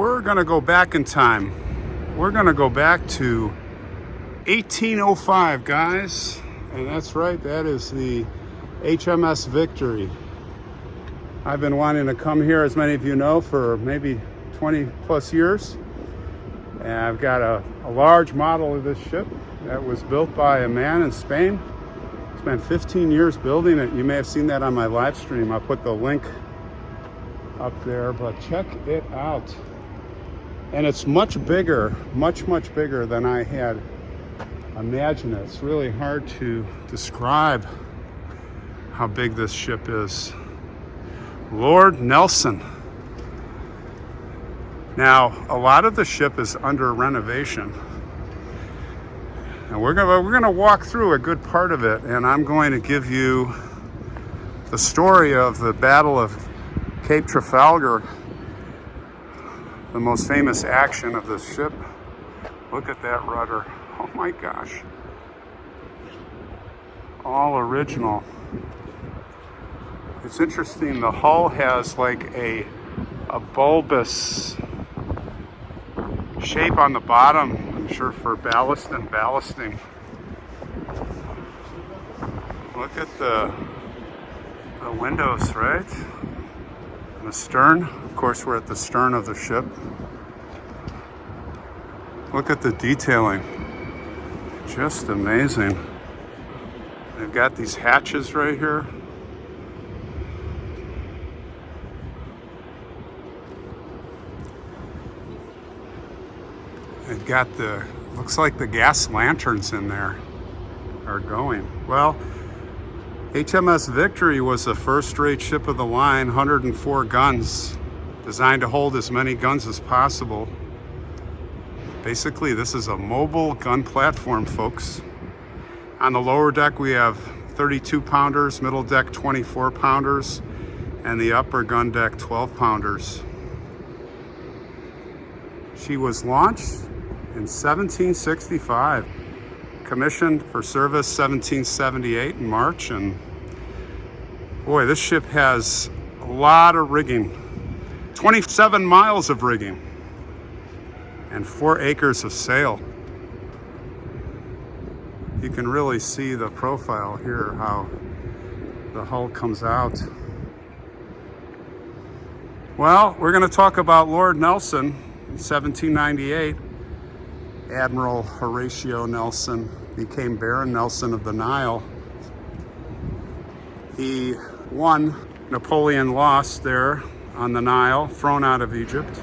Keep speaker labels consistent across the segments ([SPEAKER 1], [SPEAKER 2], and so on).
[SPEAKER 1] we're gonna go back in time. We're gonna go back to 1805, guys. And that's right, that is the HMS Victory. I've been wanting to come here, as many of you know, for maybe 20 plus years. And I've got a large model of this ship that was built by a man in Spain. Spent 15 years building it. You may have seen that on my live stream. I'll put the link up there, but check it out. And it's much bigger, much bigger than I had imagined. It's really hard to describe how big this ship is. Lord Nelson. Now, a lot of the ship is under renovation. And we're gonna walk through a good part of it, and I'm going to give you the story of the Battle of Cape Trafalgar, the most famous action of this ship. Look at that rudder. Oh my gosh. All original. It's interesting, the hull has like a bulbous shape on the bottom, I'm sure for ballast and ballasting. Look at the windows, right? And the stern. Of course, we're at the stern of the ship. Look at the detailing. Just amazing. They've got these hatches right here. They've got looks like the gas lanterns in there are going. Well, HMS Victory was a first-rate ship of the line, 104 guns, designed to hold as many guns as possible. Basically, this is a mobile gun platform, folks. On the lower deck, we have 32 pounders, middle deck 24 pounders, and the upper gun deck 12 pounders. She was launched in 1765, commissioned for service 1778 in March, and boy, this ship has a lot of rigging, 27 miles of rigging, and 4 acres of sail. You can really see the profile here, how the hull comes out. Well, we're going to talk about Lord Nelson in 1798. Admiral Horatio Nelson became Baron Nelson of the Nile. He won, Napoleon lost there on the Nile, thrown out of Egypt.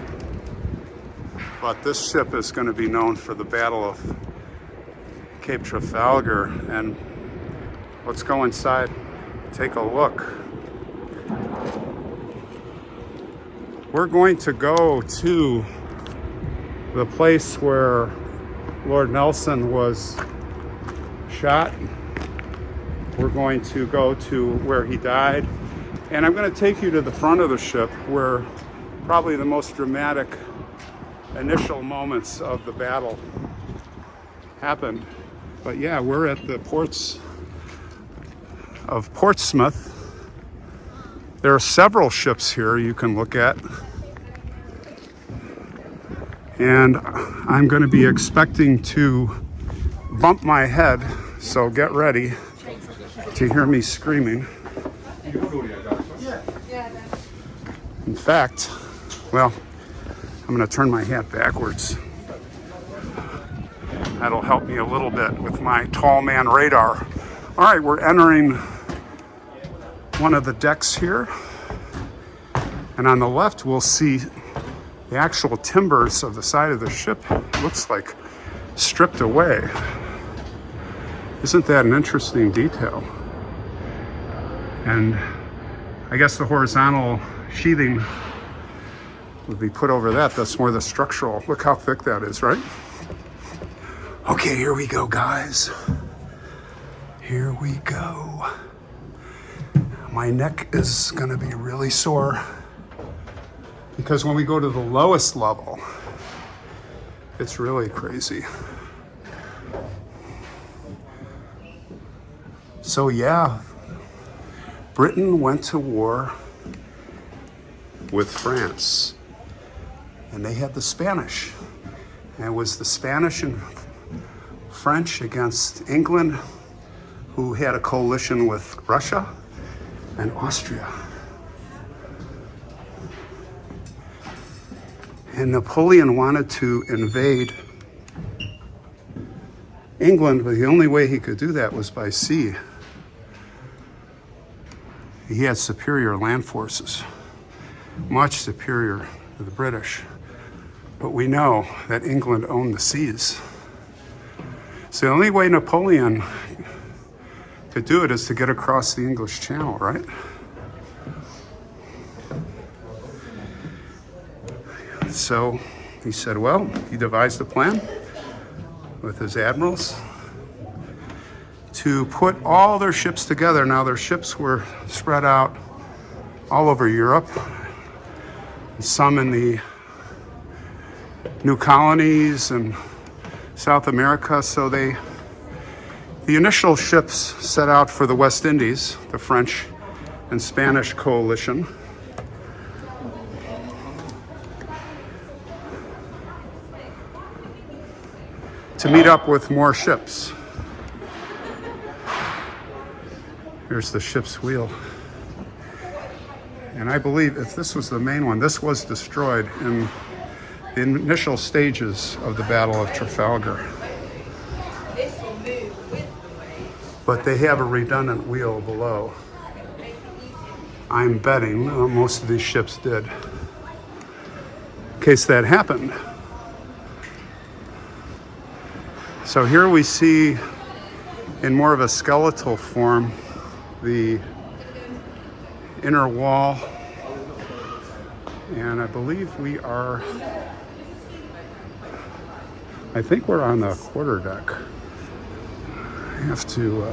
[SPEAKER 1] But this ship is going to be known for the Battle of Cape Trafalgar. And let's go inside, take a look. We're going to go to the place where Lord Nelson was shot. We're going to go to where he died. And I'm going to take you to the front of the ship where probably the most dramatic initial moments of the battle happened. But yeah, we're at the ports of Portsmouth. There are several ships here you can look at. And I'm going to be expecting to bump my head, so get ready to hear me screaming. In fact, well, I'm going to turn my hat backwards. That'll help me a little bit with my tall man radar. All right, we're entering one of the decks here. And on the left, we'll see the actual timbers of the side of the ship. Looks like stripped away. Isn't that an interesting detail? And I guess the horizontal sheathing would be put over that. That's more the structural. Look how thick that is, right? Okay, here we go, guys. Here we go. My neck is gonna be really sore because when we go to the lowest level, it's really crazy. So yeah, Britain went to war with France. and they had the Spanish. And it was the Spanish and French against England, who had a coalition with Russia and Austria. And Napoleon wanted to invade England, but the only way he could do that was by sea. He had superior land forces, much superior to the British. But we know that England owned the seas. So the only way Napoleon could do it is to get across the English Channel, right? So he said, well, he devised a plan with his admirals to put all their ships together. Now their ships were spread out all over Europe, some in the new colonies and South America. So the initial ships set out for the West Indies, the French and Spanish coalition. To meet up with more ships. Here's the ship's wheel. And I believe if this was the main one, this was destroyed in the initial stages of the Battle of Trafalgar. But they have a redundant wheel below. I'm betting most of these ships did, in case that happened. So here we see, in more of a skeletal form, the inner wall. And I believe we are, I think we're on the quarter deck. I have to,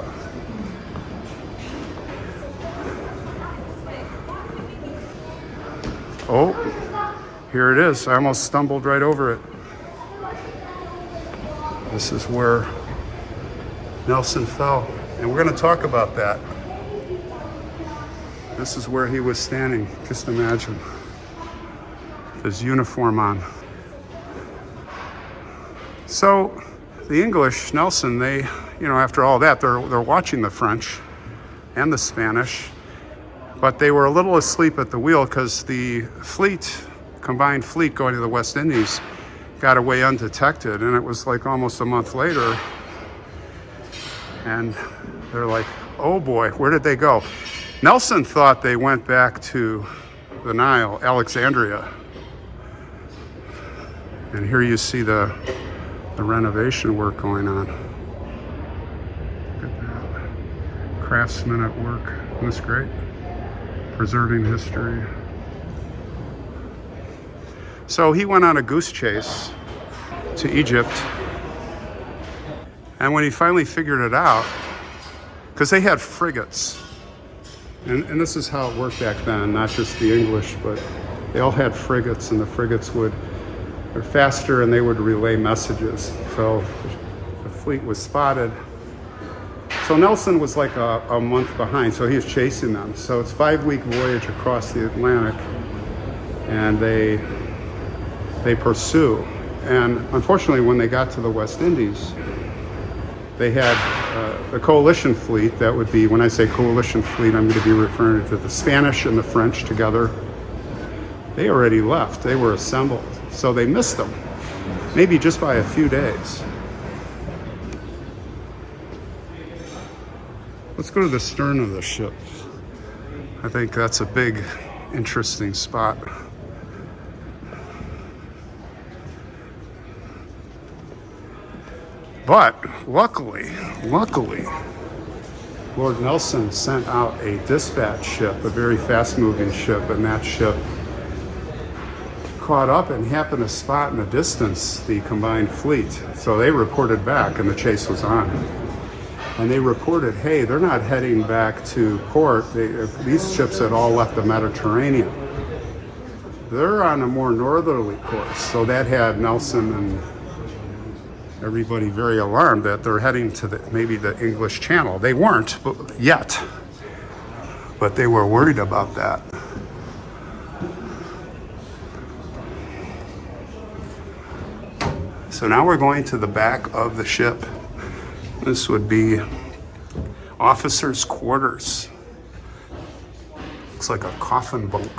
[SPEAKER 1] oh, here it is. I almost stumbled right over it. This is where Nelson fell, and we're going to talk about that. This is where he was standing. Just imagine his uniform on. So the English, Nelson, they, after all that, they're watching the French and the Spanish, but they were a little asleep at the wheel because the fleet, combined fleet going to the West Indies, got away undetected, and it was like almost a month later, and they're like, oh boy, where did they go? Nelson thought they went back to the Nile, Alexandria. And here you see the renovation work going on. Look at that. Craftsmen at work. That's great. Preserving history. So he went on a goose chase to Egypt. And when he finally figured it out, because they had frigates, and this is how it worked back then, not just the English, but they all had frigates, and the frigates were faster and they would relay messages. So the fleet was spotted. So Nelson was like a month behind, so he was chasing them. So it's a 5-week voyage across the Atlantic, and they pursue. And unfortunately, when they got to the West Indies, they had the coalition fleet. That would be, when I say coalition fleet, I'm going to be referring to the Spanish and the French together. They already left. They were assembled. So they missed them, maybe just by a few days. Let's go to the stern of the ship. I think that's a big, interesting spot. But luckily, Lord Nelson sent out a dispatch ship, a very fast-moving ship, and that ship caught up and happened to spot in the distance the combined fleet. So they reported back, and the chase was on. And they reported, hey, they're not heading back to port. These ships had all left the Mediterranean. They're on a more northerly course. So that had Nelson and everybody very alarmed that they're heading to maybe the English Channel. They weren't yet, but they were worried about that. So now we're going to the back of the ship. This would be officers' quarters. Looks like a coffin bunk.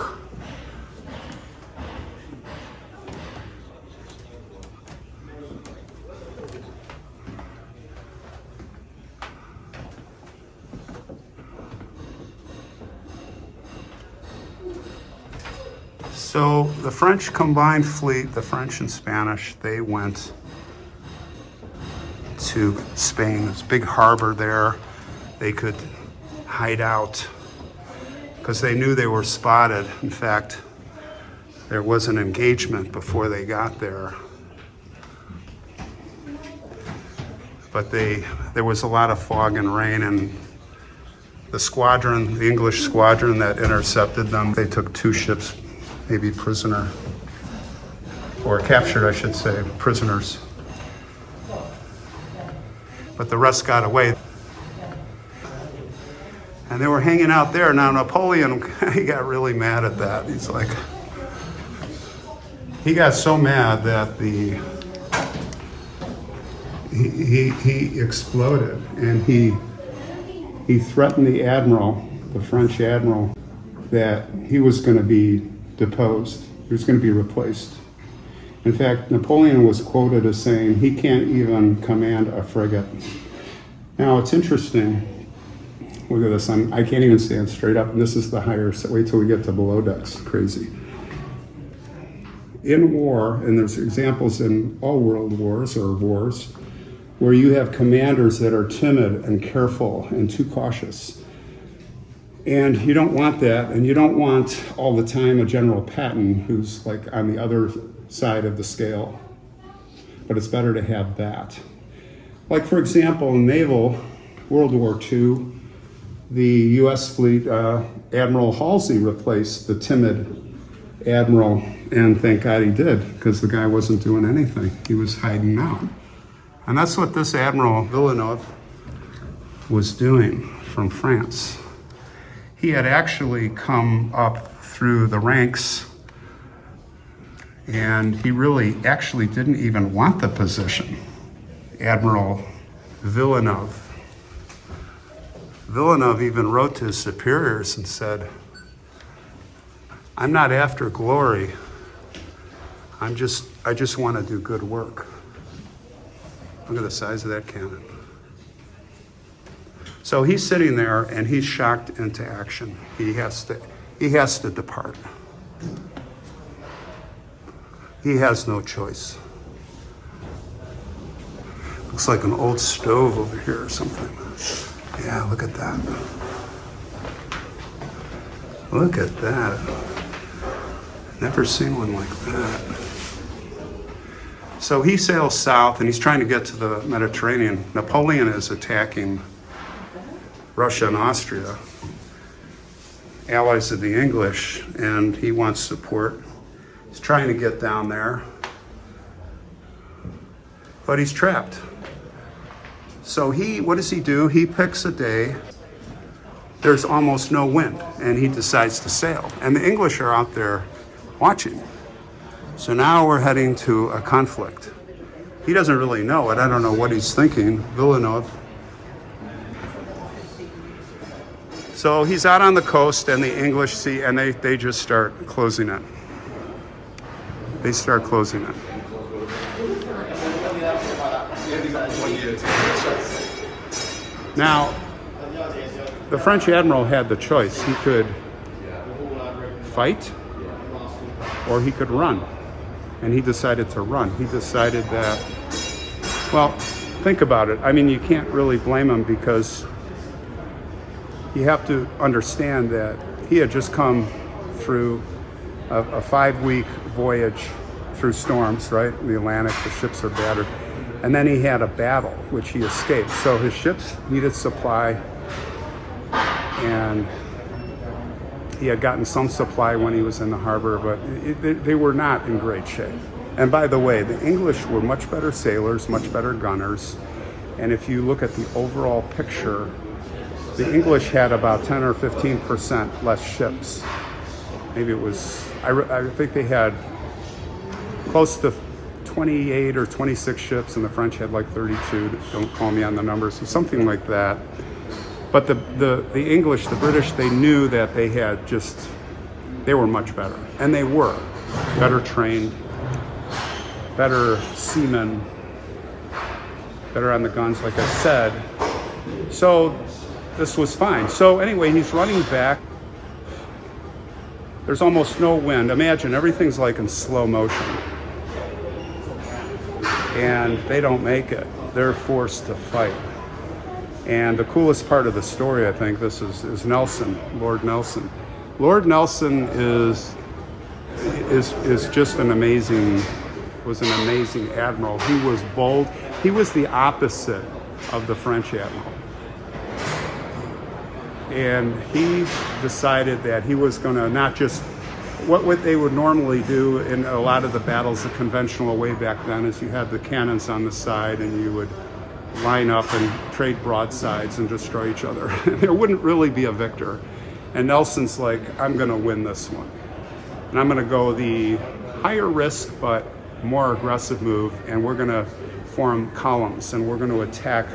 [SPEAKER 1] So the French combined fleet, the French and Spanish, they went to Spain. There's a big harbor there. They could hide out because they knew they were spotted. In fact, there was an engagement before they got there. But there was a lot of fog and rain, and the squadron, the English squadron that intercepted them, they took 2 ships, maybe prisoner, or captured, I should say, prisoners. But the rest got away. And they were hanging out there. Now Napoleon, he got really mad at that. He's like, he got so mad that he exploded, and he threatened the admiral, the French admiral, that he was going to be deposed. He was going to be replaced. In fact, Napoleon was quoted as saying he can't even command a frigate. Now it's interesting. Look at this. I can't even stand straight up. And this is the higher. So wait till we get to below decks. Crazy. In war, and there's examples in all world wars or wars, where you have commanders that are timid and careful and too cautious. And you don't want that, and you don't want all the time a General Patton who's like on the other side of the scale. But it's better to have that. Like, for example, in naval, World War II, the U.S. fleet, Admiral Halsey replaced the timid admiral, and thank God he did, because the guy wasn't doing anything. He was hiding out. And that's what this Admiral Villeneuve was doing from France. He had actually come up through the ranks, and he really actually didn't even want the position. Admiral Villeneuve even wrote to his superiors and said, "I'm not after glory. I just want to do good work." Look at the size of that cannon. So he's sitting there and he's shocked into action. He has to depart. He has no choice. Looks like an old stove over here or something. Yeah, look at that. Look at that. Never seen one like that. So he sails south and he's trying to get to the Mediterranean. Napoleon is attacking Russia and Austria, allies of the English, and he wants support. He's trying to get down there, but he's trapped. So what does he do? He picks a day. There's almost no wind, and he decides to sail. And the English are out there watching. So now we're heading to a conflict. He doesn't really know it. I don't know what he's thinking, Villeneuve. So he's out on the coast, and the English see, and they just start closing it. They start closing it. Now, the French admiral had the choice. He could fight, or he could run. And he decided to run. He decided that, well, think about it. I mean, you can't really blame him, because you have to understand that he had just come through a 5-week voyage through storms, right? In the Atlantic, the ships are battered. And then he had a battle, which he escaped. So his ships needed supply, and he had gotten some supply when he was in the harbor, but they were not in great shape. And by the way, the English were much better sailors, much better gunners. And if you look at the overall picture, the English had about 10 or 15% less ships. Maybe it was, I think they had close to 28 or 26 ships, and the French had like 32. Don't call me on the numbers, so something like that. But the English, the British, they knew that they were much better. And they were better trained, better seamen, better on the guns, like I said. So this was fine. So anyway, he's running back. There's almost no wind. Imagine everything's like in slow motion. And they don't make it. They're forced to fight. And the coolest part of the story, I think, this is Nelson, Lord Nelson. Lord Nelson is just was an amazing admiral. He was bold. He was the opposite of the French admiral. And he decided that he was going to not just, what they would normally do in a lot of the battles, the conventional way back then, is you had the cannons on the side and you would line up and trade broadsides and destroy each other. There wouldn't really be a victor. And Nelson's like, I'm going to win this one. And I'm going to go the higher risk but more aggressive move, and we're going to form columns, and we're going to attack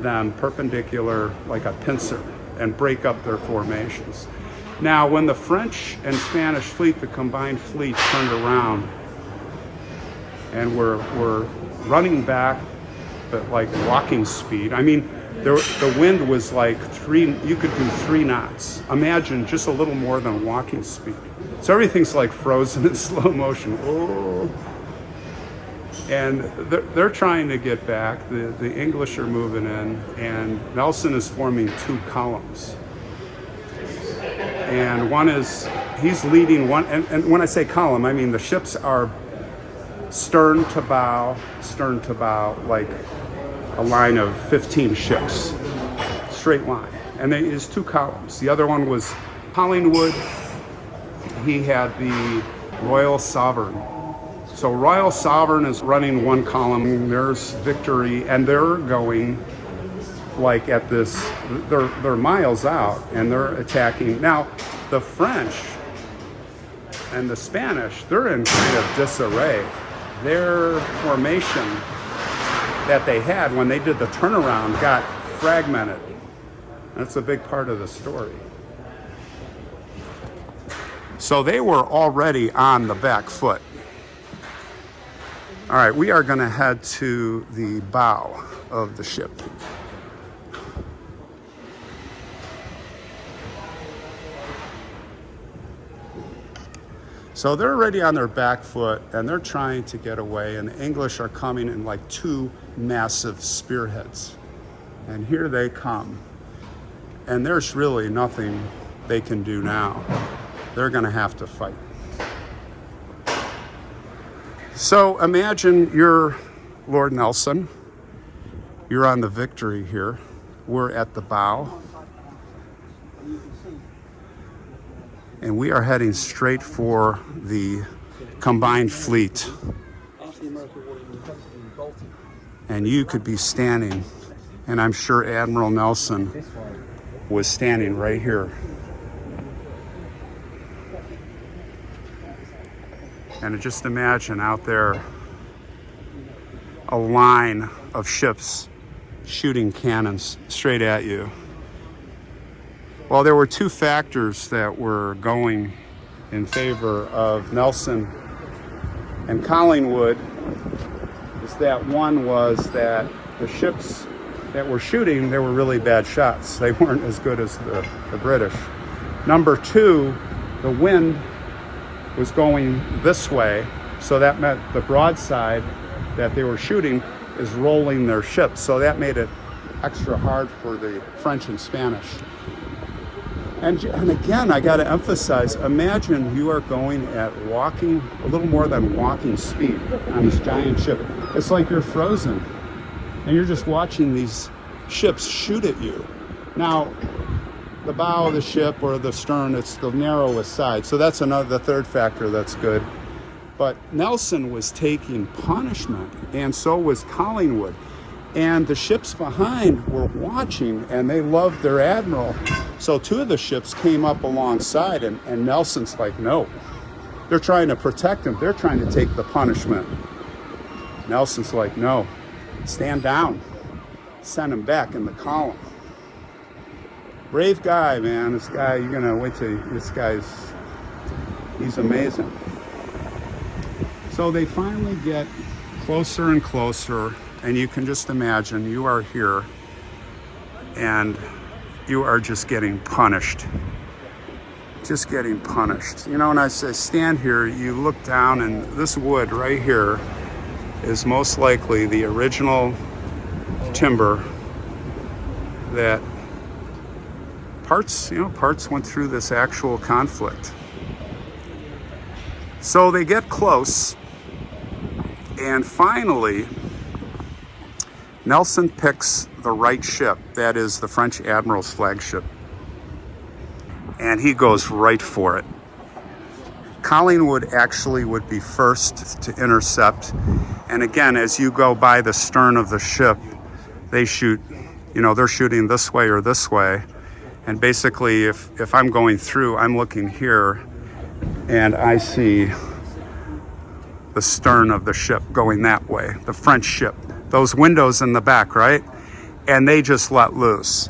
[SPEAKER 1] them perpendicular like a pincer and break up their formations. Now, when the French and Spanish fleet, the combined fleet, turned around and were running back at like walking speed. I mean, the wind was like you could do 3 knots. Imagine just a little more than walking speed. So everything's like frozen in slow motion. Oh. And they're trying to get back. The English are moving in, and Nelson is forming 2 columns. And he's leading one, and when I say column, I mean the ships are stern to bow, like a line of 15 ships, straight line. And there is 2 columns. The other one was Collingwood. He had the Royal Sovereign. So Royal Sovereign is running 1 column. There's Victory, and they're going like at this, they're miles out, and they're attacking. Now, the French and the Spanish, they're in kind of disarray. Their formation that they had when they did the turnaround got fragmented. That's a big part of the story. So they were already on the back foot. All right, we are going to head to the bow of the ship. So they're already on their back foot, and they're trying to get away, and the English are coming in like 2 massive spearheads. And here they come. And there's really nothing they can do now. They're going to have to fight. So imagine you're Lord Nelson. You're on the Victory here. We're at the bow. And we are heading straight for the combined fleet. And you could be standing, and I'm sure Admiral Nelson was standing right here. And just imagine out there a line of ships shooting cannons straight at you. Well, there were 2 factors that were going in favor of Nelson and Collingwood. Is that one was that the ships that were shooting, they were really bad shots. They weren't as good as the British. Number 2, the wind was going this way, so that meant the broadside that they were shooting is rolling their ships, so that made it extra hard for the French and Spanish. And again, I got to emphasize, imagine you are going at a little more than walking speed on this giant ship. It's like you're frozen, and you're just watching these ships shoot at you. Now, the bow of the ship or the stern, it's the narrowest side. So that's the 3rd factor that's good. But Nelson was taking punishment, and so was Collingwood. And the ships behind were watching, and they loved their admiral. So 2 of the ships came up alongside, and Nelson's like, no. They're trying to protect him. They're trying to take the punishment. Nelson's like, no, stand down. Send him back in the column. Brave guy, man. This guy, you're gonna wait till he's amazing. So they finally get closer and closer, and you can just imagine you are here and you are just getting punished. Just getting punished. You know, when I say stand here, you look down, and this wood right here is most likely the original timber that parts went through this actual conflict. So they get close, and finally Nelson picks the right ship, that is the French admiral's flagship, and he goes right for it. Collingwood actually would be first to intercept, and again, as you go by the stern of the ship, they shoot, they're shooting this way or this way, and basically if I'm going through, I'm looking here and I see the stern of the ship going that way, the French ship, those windows in the back, right? And they just let loose.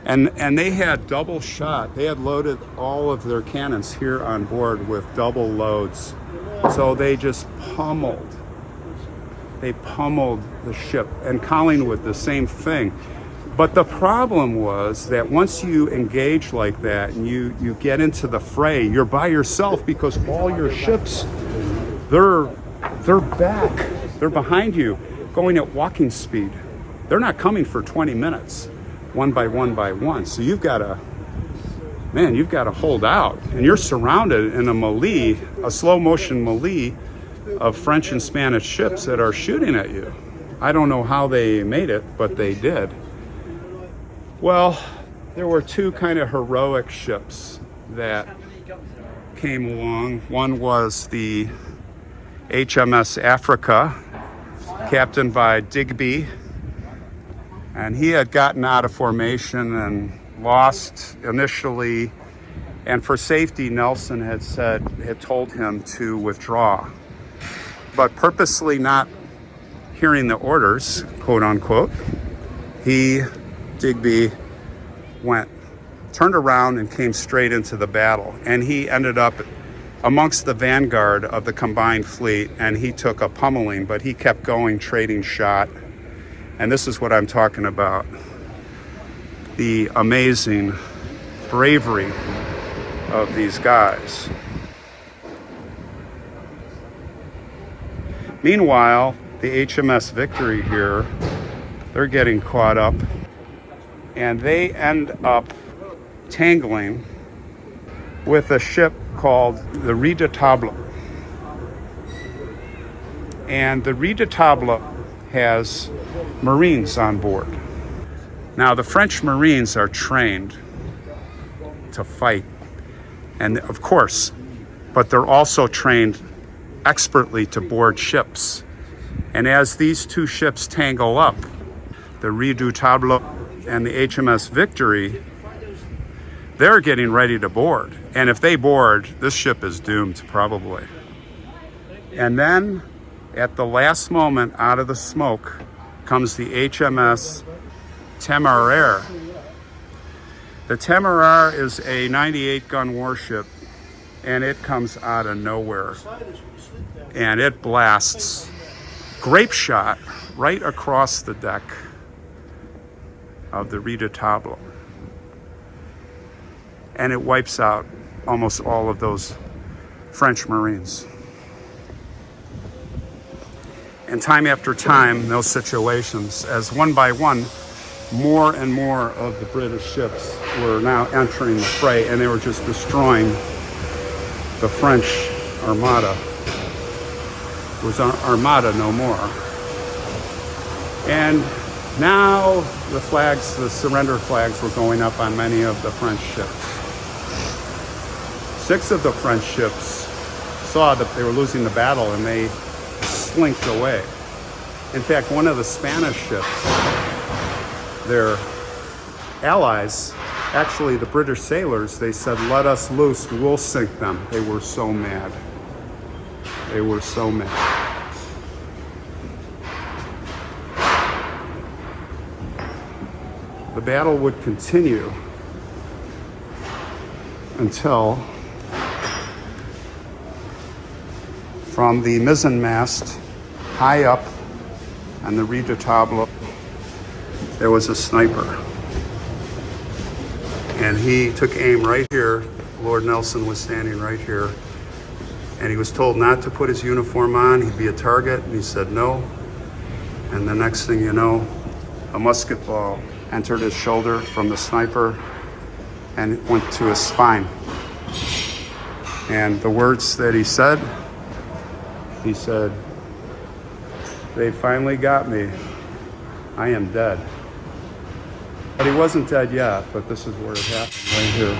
[SPEAKER 1] And they had double shot. They had loaded all of their cannons here on board with double loads. So they just pummeled the ship. And Collingwood, the same thing. But the problem was that once you engage like that and you get into the fray, you're by yourself because all your ships, they're back. They're behind you, going at walking speed. They're not coming for 20 minutes, one by one by one. So you've got to hold out. And you're surrounded in a melee, a slow motion melee of French and Spanish ships that are shooting at you. I don't know how they made it, but they did. Well, there were two kind of heroic ships that came along. One was the HMS Africa, captained by Digby, and he had gotten out of formation and lost initially, and for safety, Nelson had told him to withdraw, but purposely not hearing the orders, quote unquote, Digby turned around and came straight into the battle, and he ended up amongst the vanguard of the combined fleet, and he took a pummeling, but he kept going, trading shot. And this is what I'm talking about, the amazing bravery of these guys. Meanwhile, the HMS Victory here, they're getting caught up, and they end up tangling with a ship called the Redoutable. And the Redoutable has Marines on board. Now, the French Marines are trained to fight, and of course, but they're also trained expertly to board ships. And as these two ships tangle up, the Redoutable and the HMS Victory, they're getting ready to board. And if they board, this ship is doomed, probably. And then, at the last moment, out of the smoke, comes the HMS Temeraire. The Temeraire is a 98-gun warship, and it comes out of nowhere. And it blasts grape shot right across the deck of the Redoutable. And it wipes out almost all of those French Marines. And time after time, those situations, as one by one, more and more of the British ships were now entering the fray, and they were just destroying the French Armada. It was an Armada no more. And now the surrender flags were going up on many of the French ships. 6 of the French ships saw that they were losing the battle, and they slinked away. In fact, one of the Spanish ships, their allies, actually the British sailors, they said, "Let us loose, we'll sink them." They were so mad. They were so mad. the battle would continue until from the mizzenmast high up on the redoutable there was a sniper, and he took aim right here. Lord Nelson was standing right here, and he was told not to put his uniform on, he'd be a target, and he said no. And the next thing you know, a musket ball entered his shoulder from the sniper and went to his spine. And the words that he said, "They finally got me. I am dead." But he wasn't dead yet, but this is where it happened, right here.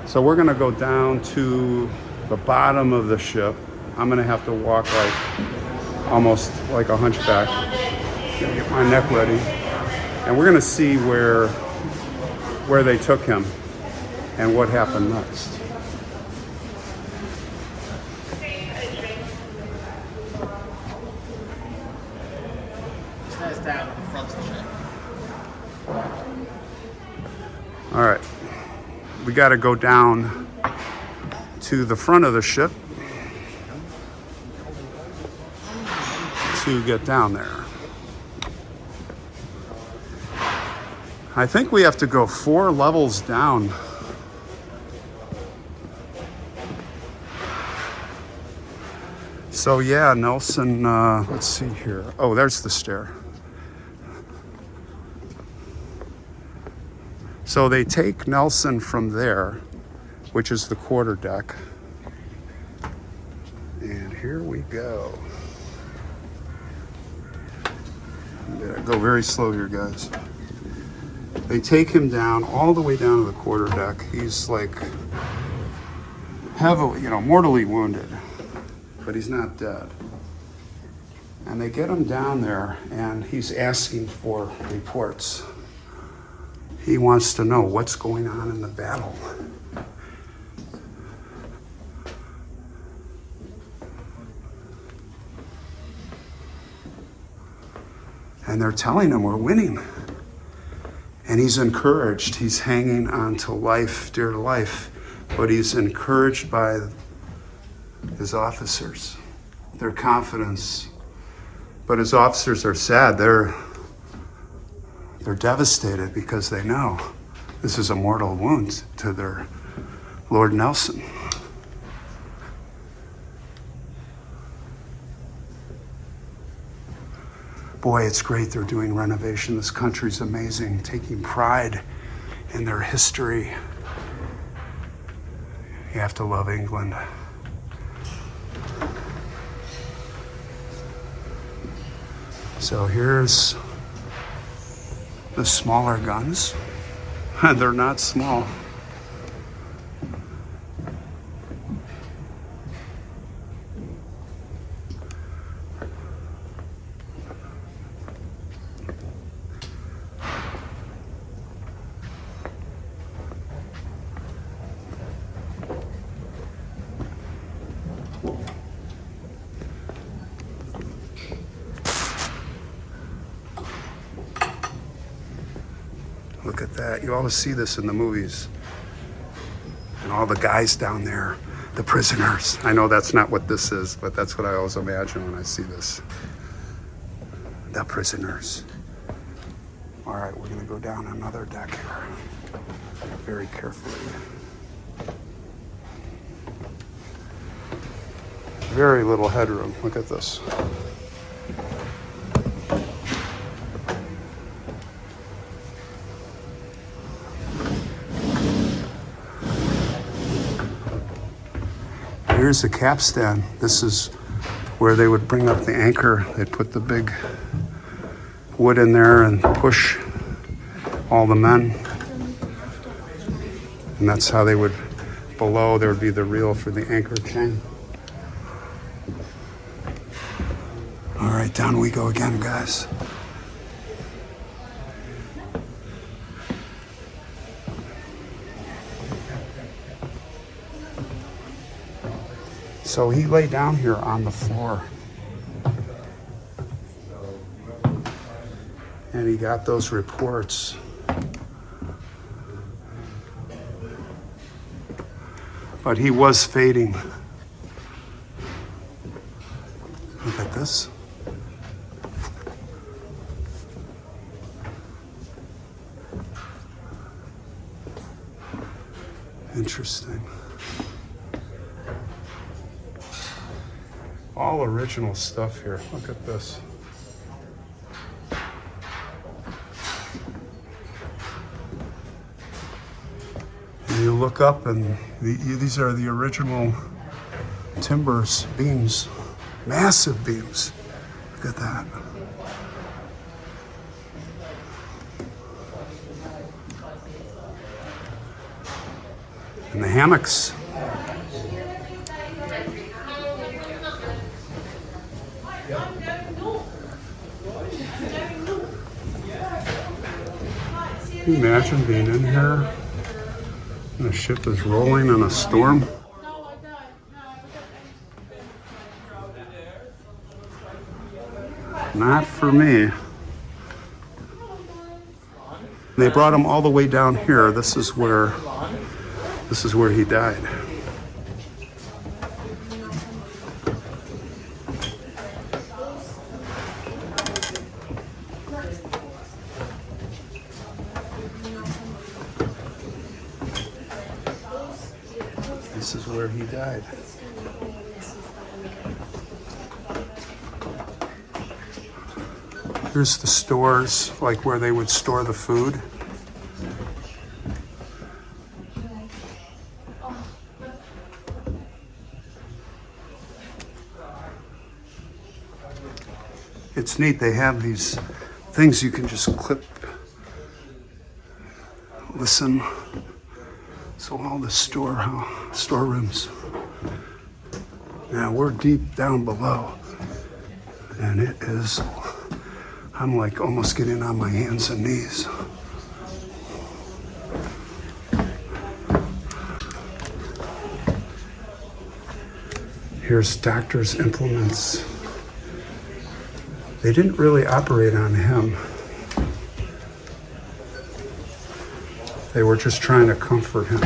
[SPEAKER 1] So we're gonna go down to the bottom of the ship. I'm gonna have to walk like, almost like a hunchback. Gonna get my neck ready. And we're gonna see where they took him and what happened next. All right, we got to go down to the front of the ship to get down there. I think we have to go 4 levels down. So yeah, Nelson, let's see here. Oh, there's the stair. So they take Nelson from there, which is the quarterdeck. And here we go. Go very slow here, guys. They take him down, all the way down to the quarterdeck. He's like heavily, mortally wounded, but he's not dead. And they get him down there, and he's asking for reports. He wants to know what's going on in the battle. And they're telling him we're winning. And he's encouraged. He's hanging on to life, dear life, but he's encouraged by his officers, their confidence. But his officers are sad. They're devastated because they know this is a mortal wound to their Lord Nelson. Boy, it's great they're doing renovation. This country's amazing, taking pride in their history. You have to love England. So here's the smaller guns. They're not small. Look at that. You always see this in the movies. And all the guys down there, the prisoners. I know that's not what this is, but that's what I always imagine when I see this. The prisoners. All right, we're gonna go down another deck here. Very carefully. Very little headroom. Look at this. Here's the capstan. This is where they would bring up the anchor. They'd put the big wood in there and push all the men. And that's how they would, below there would be the reel for the anchor chain. All right, down we go again, guys. So he lay down here on the floor. And he got those reports. but he was fading. Look at this. Interesting. All original stuff here. Look at this. And you look up and these are the original timbers, beams, massive beams. Look at that. And the hammocks. Can you imagine being in here and the ship is rolling in a storm? Not for me. They brought him all the way down here. This is where he died. This is where he died. Here's the stores, like where they would store the food. It's neat, they have these things you can just clip, listen. So all the storerooms. Now we're deep down below, and it is, I'm like almost getting on my hands and knees. Here's doctor's implements. They didn't really operate on him. They were just trying to comfort him.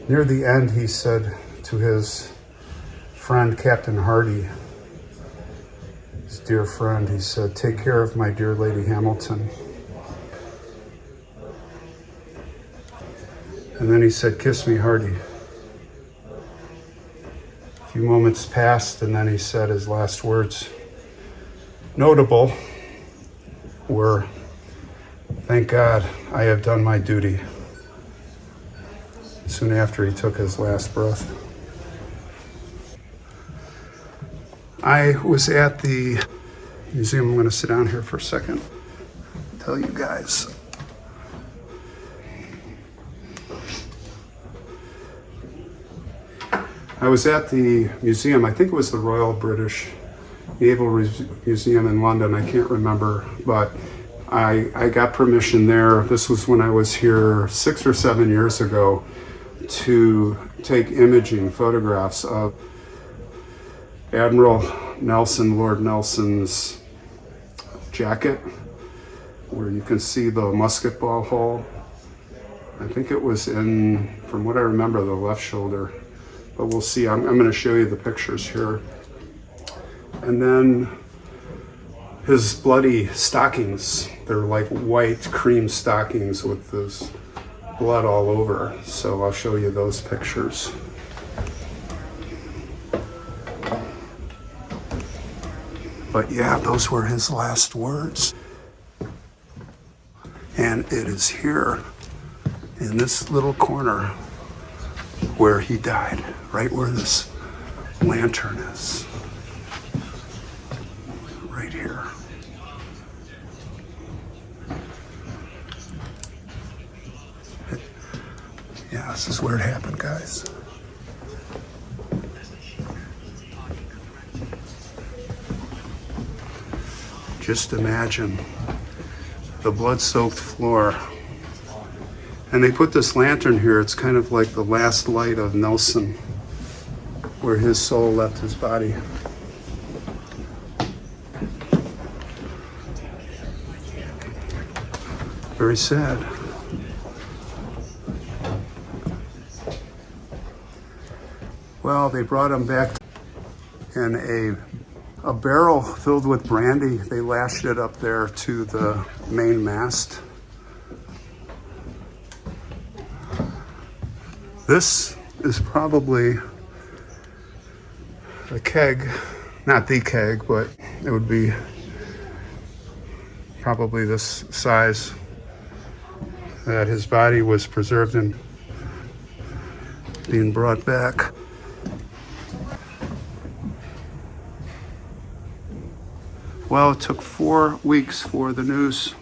[SPEAKER 1] Near the end, he said to his friend, Captain Hardy, his dear friend, he said, "Take care of my dear Lady Hamilton." And then he said, "Kiss me, Hardy." A few moments passed, and then he said his last words. Notable were, "Thank God I have done my duty." Soon after he took his last breath. I was at the museum. I'm going to sit down here for a second, tell you guys. I was at the museum, I think it was the Royal British Naval Museum in London, I can't remember, but I got permission there. This was when I was here 6 or 7 years ago to take imaging photographs of Admiral Nelson, Lord Nelson's jacket, where you can see the musket ball hole. I think it was in, from what I remember, the left shoulder. But we'll see. I'm going to show you the pictures here. And then his bloody stockings. They're like white cream stockings with this blood all over. So I'll show you those pictures. But yeah, those were his last words. And it is here in this little corner where he died, right where this lantern is. Right here. Yeah, this is where it happened, guys. Just imagine the blood-soaked floor. And they put this lantern here. It's kind of like the last light of Nelson where his soul left his body. Very sad. Well, they brought him back in a barrel filled with brandy. They lashed it up there to the main mast. This is probably a keg, not the keg, but it would be probably this size that his body was preserved in, being brought back. Well, it took 4 weeks for the news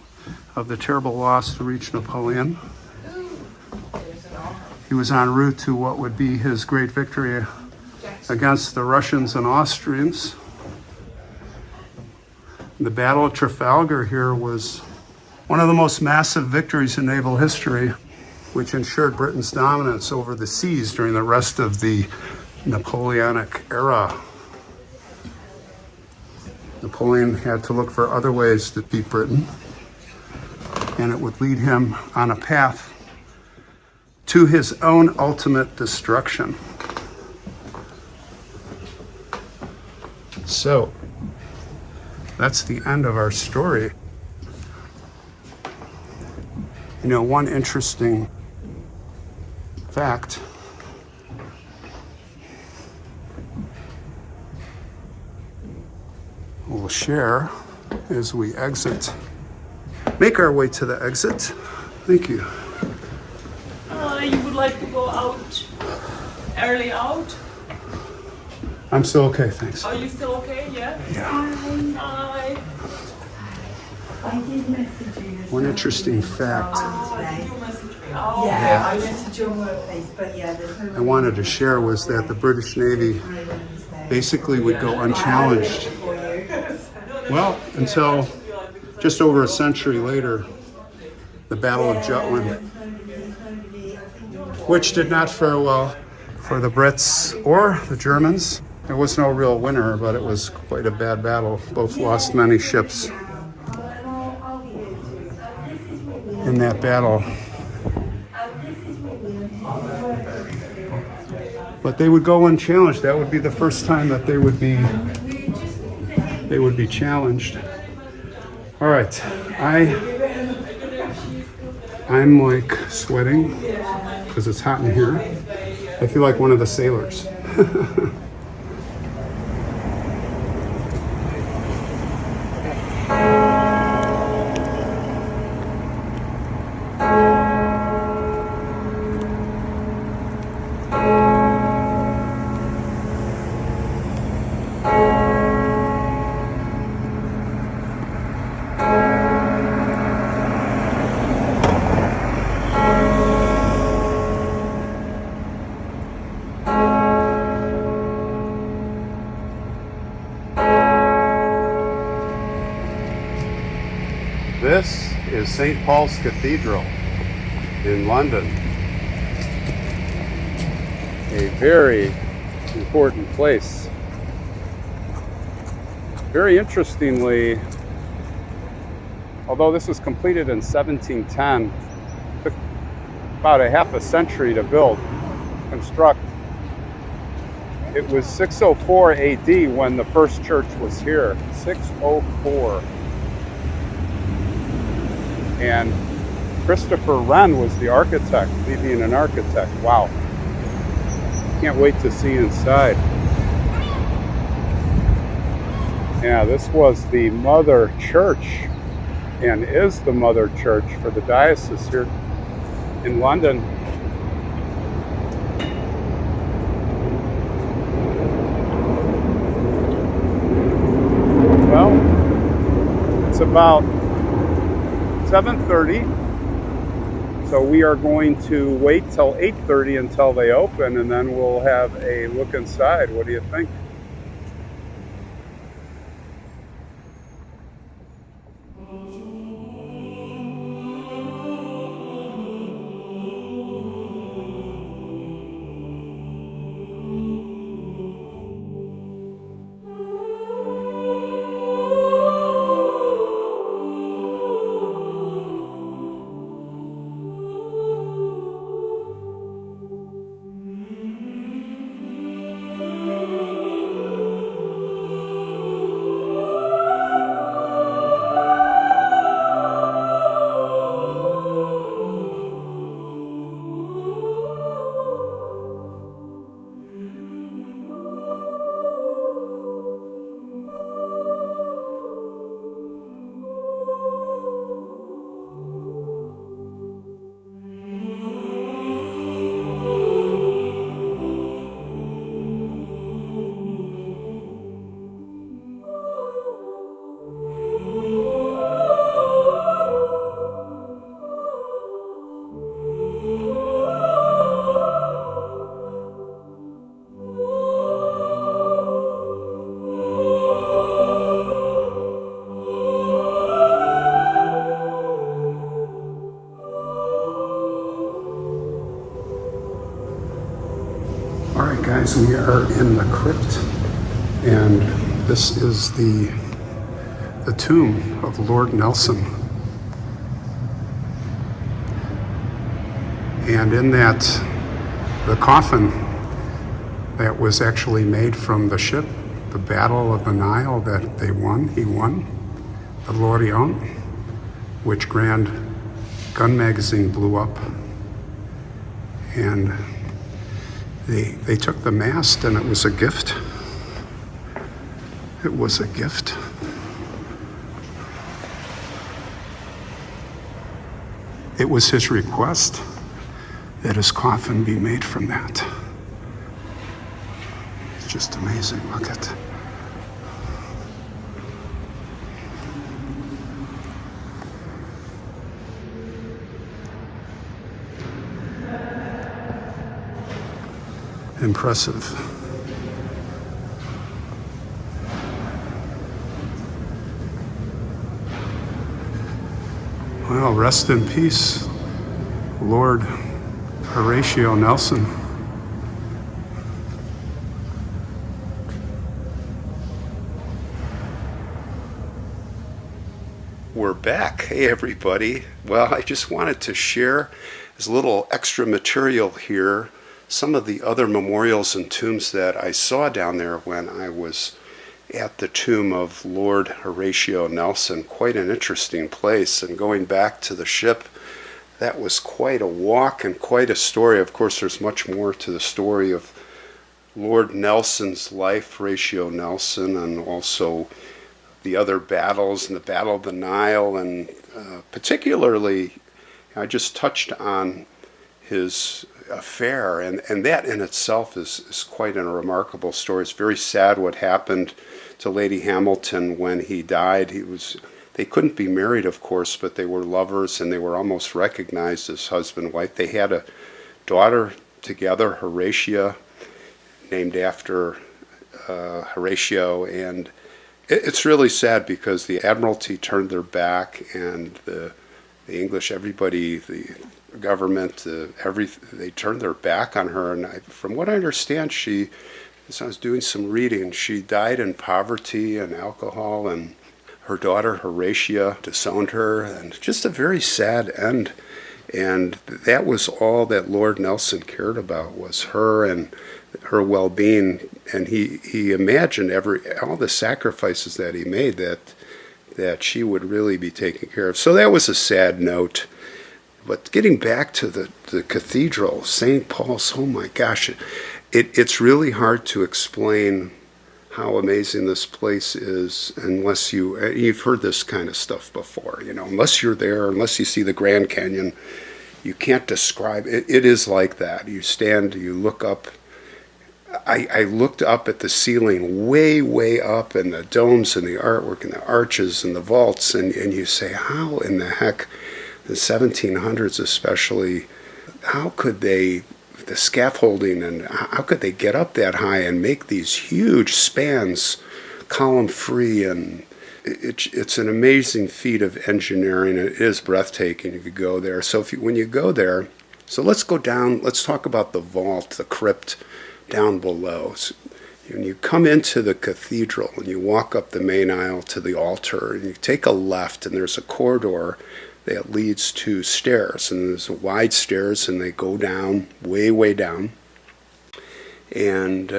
[SPEAKER 1] of the terrible loss to reach Napoleon. He was en route to what would be his great victory against the Russians and Austrians. The Battle of Trafalgar here was one of the most massive victories in naval history, which ensured Britain's dominance over the seas during the rest of the Napoleonic era. Napoleon had to look for other ways to beat Britain, and it would lead him on a path to his own ultimate destruction. So, that's the end of our story. You know, one interesting fact we'll share as we make our way to the exit. Thank you.
[SPEAKER 2] You would like to go out, early out?
[SPEAKER 1] I'm still okay, thanks.
[SPEAKER 2] Are you still okay? Yeah?
[SPEAKER 1] Yeah.
[SPEAKER 2] Hi.
[SPEAKER 3] I did message you.
[SPEAKER 1] One interesting fact
[SPEAKER 2] Did you message me? Oh,
[SPEAKER 3] Yeah, I messaged your workplace, but yeah, there's no.
[SPEAKER 1] I wanted to share was that the British Navy basically would go unchallenged. Well, until just over a century later, the Battle of Jutland, which did not fare well for the Brits or the Germans. There was no real winner, but it was quite a bad battle. Both lost many ships in that battle. But they would go unchallenged. That would be the first time that they would be challenged. All right, I'm like sweating because it's hot in here. I feel like one of the sailors. This is St. Paul's Cathedral in London. A very important place. Very interestingly, although this was completed in 1710, it took about a half a century to construct. It was 604 AD when the first church was here. 604. And Christopher Wren was the architect, leading an architect. Wow. Can't wait to see inside. Yeah, this was the mother church and is the mother church for the diocese here in London. Well, it's about 7:30, so we are going to wait till 8:30 until they open, and then we'll have a look inside. What do you think? guys, we are in the crypt, and this is the tomb of Lord Nelson. And in that, the coffin that was actually made from the ship, the Battle of the Nile that he won, the Lorient, which Grand Gun Magazine blew up. And they took the mast, and it was a gift. It was a gift. It was his request that his coffin be made from that. It's just amazing. Look at it. Impressive. Well, rest in peace, Lord Horatio Nelson. We're back. Hey, everybody. Well, I just wanted to share as a little extra material here some of the other memorials and tombs that I saw down there when I was at the tomb of Lord Horatio Nelson. Quite an interesting place. And going back to the ship, that was quite a walk and quite a story. Of course, there's much more to the story of Lord Nelson's life, Horatio Nelson, and also the other battles and the Battle of the Nile. And particularly, I just touched on his affair, and that in itself is quite a remarkable story. It's very sad what happened to Lady Hamilton when he died. They couldn't be married, of course, but they were lovers, and they were almost recognized as husband and wife. They had a daughter together, Horatia, named after Horatio, and it's really sad because the Admiralty turned their back, and the English, everybody, the government, they turned their back on her. And from what I understand, as I was doing some reading, she died in poverty and alcohol, and her daughter Horatia disowned her, and just a very sad end. And that was all that Lord Nelson cared about, was her and her well-being. And he imagined all the sacrifices that he made, that she would really be taken care of. So that was a sad note. But getting back to the cathedral, St. Paul's, oh my gosh, it's really hard to explain how amazing this place is unless you've heard this kind of stuff before, unless you're there, unless you see the Grand Canyon, you can't describe it. It is like that. You stand, you look up. I looked up at the ceiling way, way up, and the domes and the artwork and the arches and the vaults, and you say, how in the heck, the 1700s especially, how could the scaffolding, and how could they get up that high and make these huge spans column free? And it's an amazing feat of engineering. It is breathtaking if you go there. So when you go there, so let's go down, let's talk about the vault, the crypt down below. So when you come into the cathedral and you walk up the main aisle to the altar, and you take a left, and there's a corridor that leads to stairs, and there's wide stairs, and they go down, way, way down. And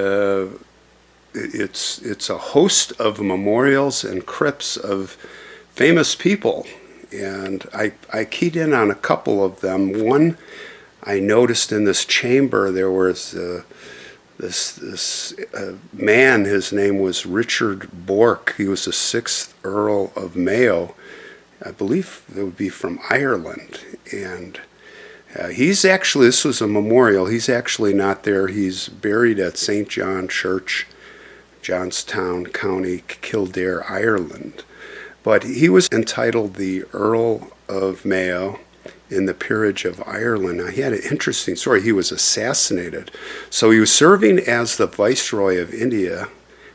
[SPEAKER 1] it's a host of memorials and crypts of famous people. And I keyed in on a couple of them. One, I noticed in this chamber there was this man. His name was Richard Bourke. He was the 6th Earl of Mayo. I believe it would be from Ireland. And this was a memorial. He's actually not there. He's buried at St. John Church, Johnstown County, Kildare, Ireland. But he was entitled the Earl of Mayo in the peerage of Ireland. Now, he had an interesting story. He was assassinated. So he was serving as the Viceroy of India.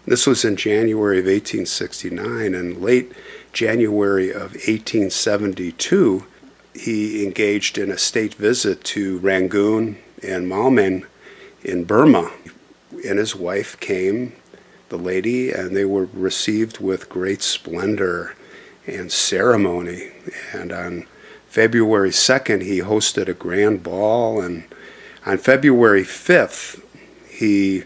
[SPEAKER 1] This was in January of 1869, and late January of 1872, he engaged in a state visit to Rangoon and Malmen in Burma. and his wife came, the lady, and they were received with great splendor and ceremony. And on February 2nd, he hosted a grand ball, and on February 5th, he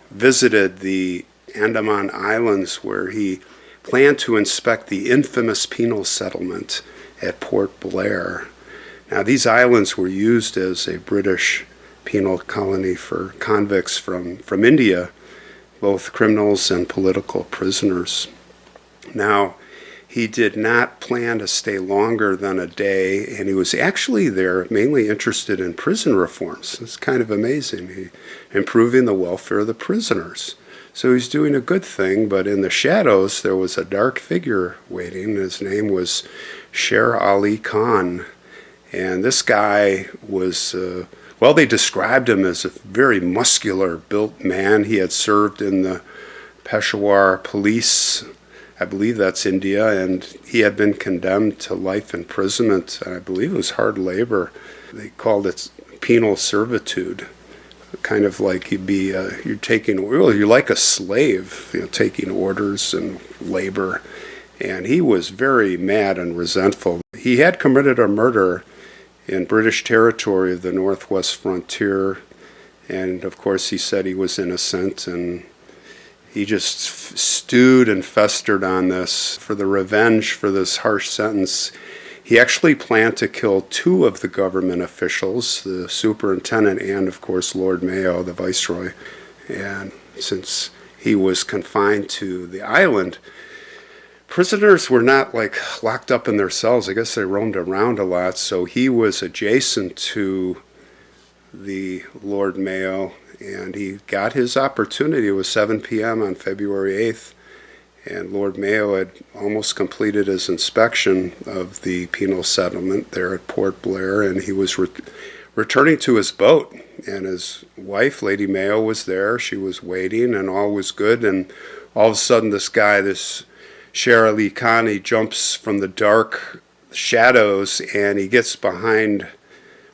[SPEAKER 1] visited the Andaman Islands, where he planned to inspect the infamous penal settlement at Port Blair. Now, these islands were used as a British penal colony for convicts from India, both criminals and political prisoners. Now, he did not plan to stay longer than a day, and he was actually there mainly interested in prison reforms. It's kind of amazing. Improving the welfare of the prisoners. So he's doing a good thing, but in the shadows there was a dark figure waiting. His name was Sher Ali Khan. And this guy was, well, they described him as a very muscular built man. He had served in the Peshawar police, I believe that's India, and he had been condemned to life imprisonment. I believe it was hard labor. They called it penal servitude. Kind of like you'd be, you're taking, well, you're like a slave, taking orders and labor. And he was very mad and resentful. He had committed a murder in British territory of the northwest frontier, and of course he said he was innocent, and he just stewed and festered on this. For the revenge for this harsh sentence, he actually planned to kill two of the government officials, the superintendent and, of course, Lord Mayo, the viceroy. And since he was confined to the island, prisoners were not like locked up in their cells. I guess they roamed around a lot, so he was adjacent to the Lord Mayo, and he got his opportunity. It was 7 p.m. on February 8th, and Lord Mayo had almost completed his inspection of the penal settlement there at Port Blair, and he was returning to his boat, and his wife, Lady Mayo, was there. She was waiting, and all was good, and all of a sudden this guy, this Sher Ali Khan, he jumps from the dark shadows, and he gets behind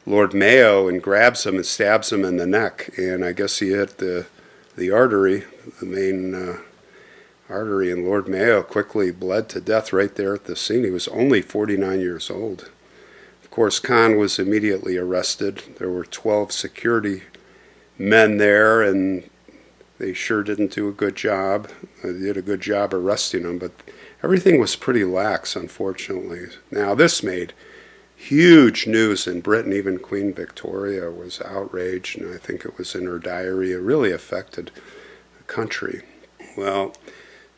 [SPEAKER 1] Lord Mayo and grabs him and stabs him in the neck, and I guess he hit the artery, the main artery, and Lord Mayo quickly bled to death right there at the scene. He was only 49 years old. Of course, Khan was immediately arrested. There were 12 security men there, and they sure didn't do a good job. They did a good job arresting him, but everything was pretty lax, unfortunately. Now, this made huge news in Britain. Even Queen Victoria was outraged, and I think it was in her diary. It really affected the country. Well,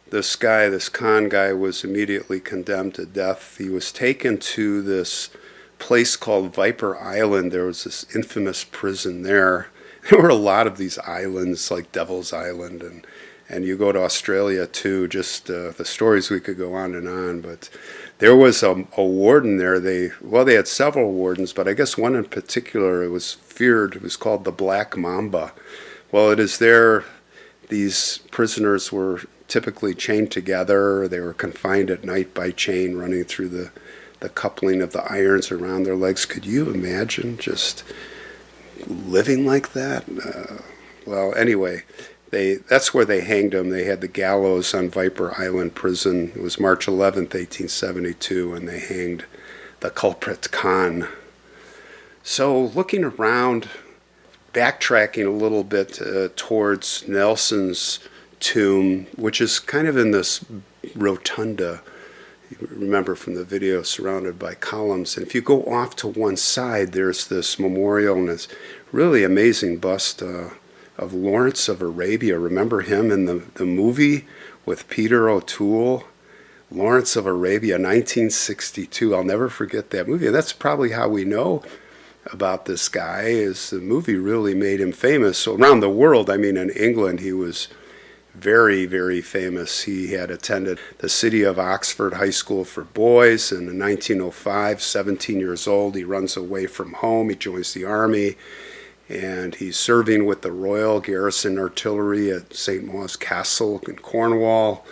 [SPEAKER 1] this guy, this Khan guy, was immediately condemned to death. He was taken to this place called Viper Island. There was this infamous prison there. There were a lot of these islands, like Devil's Island, and you go to Australia too. Just the stories, we could go on, but there was a warden there. They had several wardens, but I guess one in particular, it was feared. It was called the Black Mamba. Well, it is there. These prisoners were typically chained together. They were confined at night by chain running through the coupling of the irons around their legs. Could you imagine just living like that? Well, anyway, that's where they hanged him. They had the gallows on Viper Island Prison. It was March 11th, 1872, and they hanged the culprit Khan. So looking around, backtracking a little bit towards Nelson's tomb, which is kind of in this rotunda, you remember from the video, surrounded by columns. And if you go off to one side, there's this memorial and this really amazing bust of Lawrence of Arabia. Remember him in the movie with Peter O'Toole? Lawrence of Arabia, 1962. I'll never forget that movie. And that's probably how we know about this guy, is the movie really made him famous. So around the world, I mean, in England, he was very, very famous. He had attended the City of Oxford High School for Boys, and in 1905, 17 years old, he runs away from home. He joins the army, and he's serving with the Royal Garrison Artillery at St. Mawes Castle in Cornwall,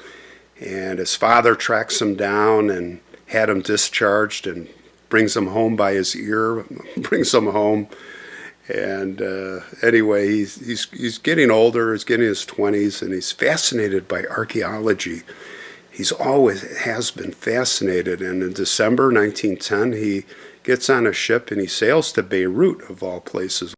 [SPEAKER 1] and his father tracks him down and had him discharged and brings him home by his ear, brings him home. And anyway, he's getting older. He's getting his 20s, and he's fascinated by archaeology. He's always has been fascinated. And in December 1910, he gets on a ship and he sails to Beirut, of all places.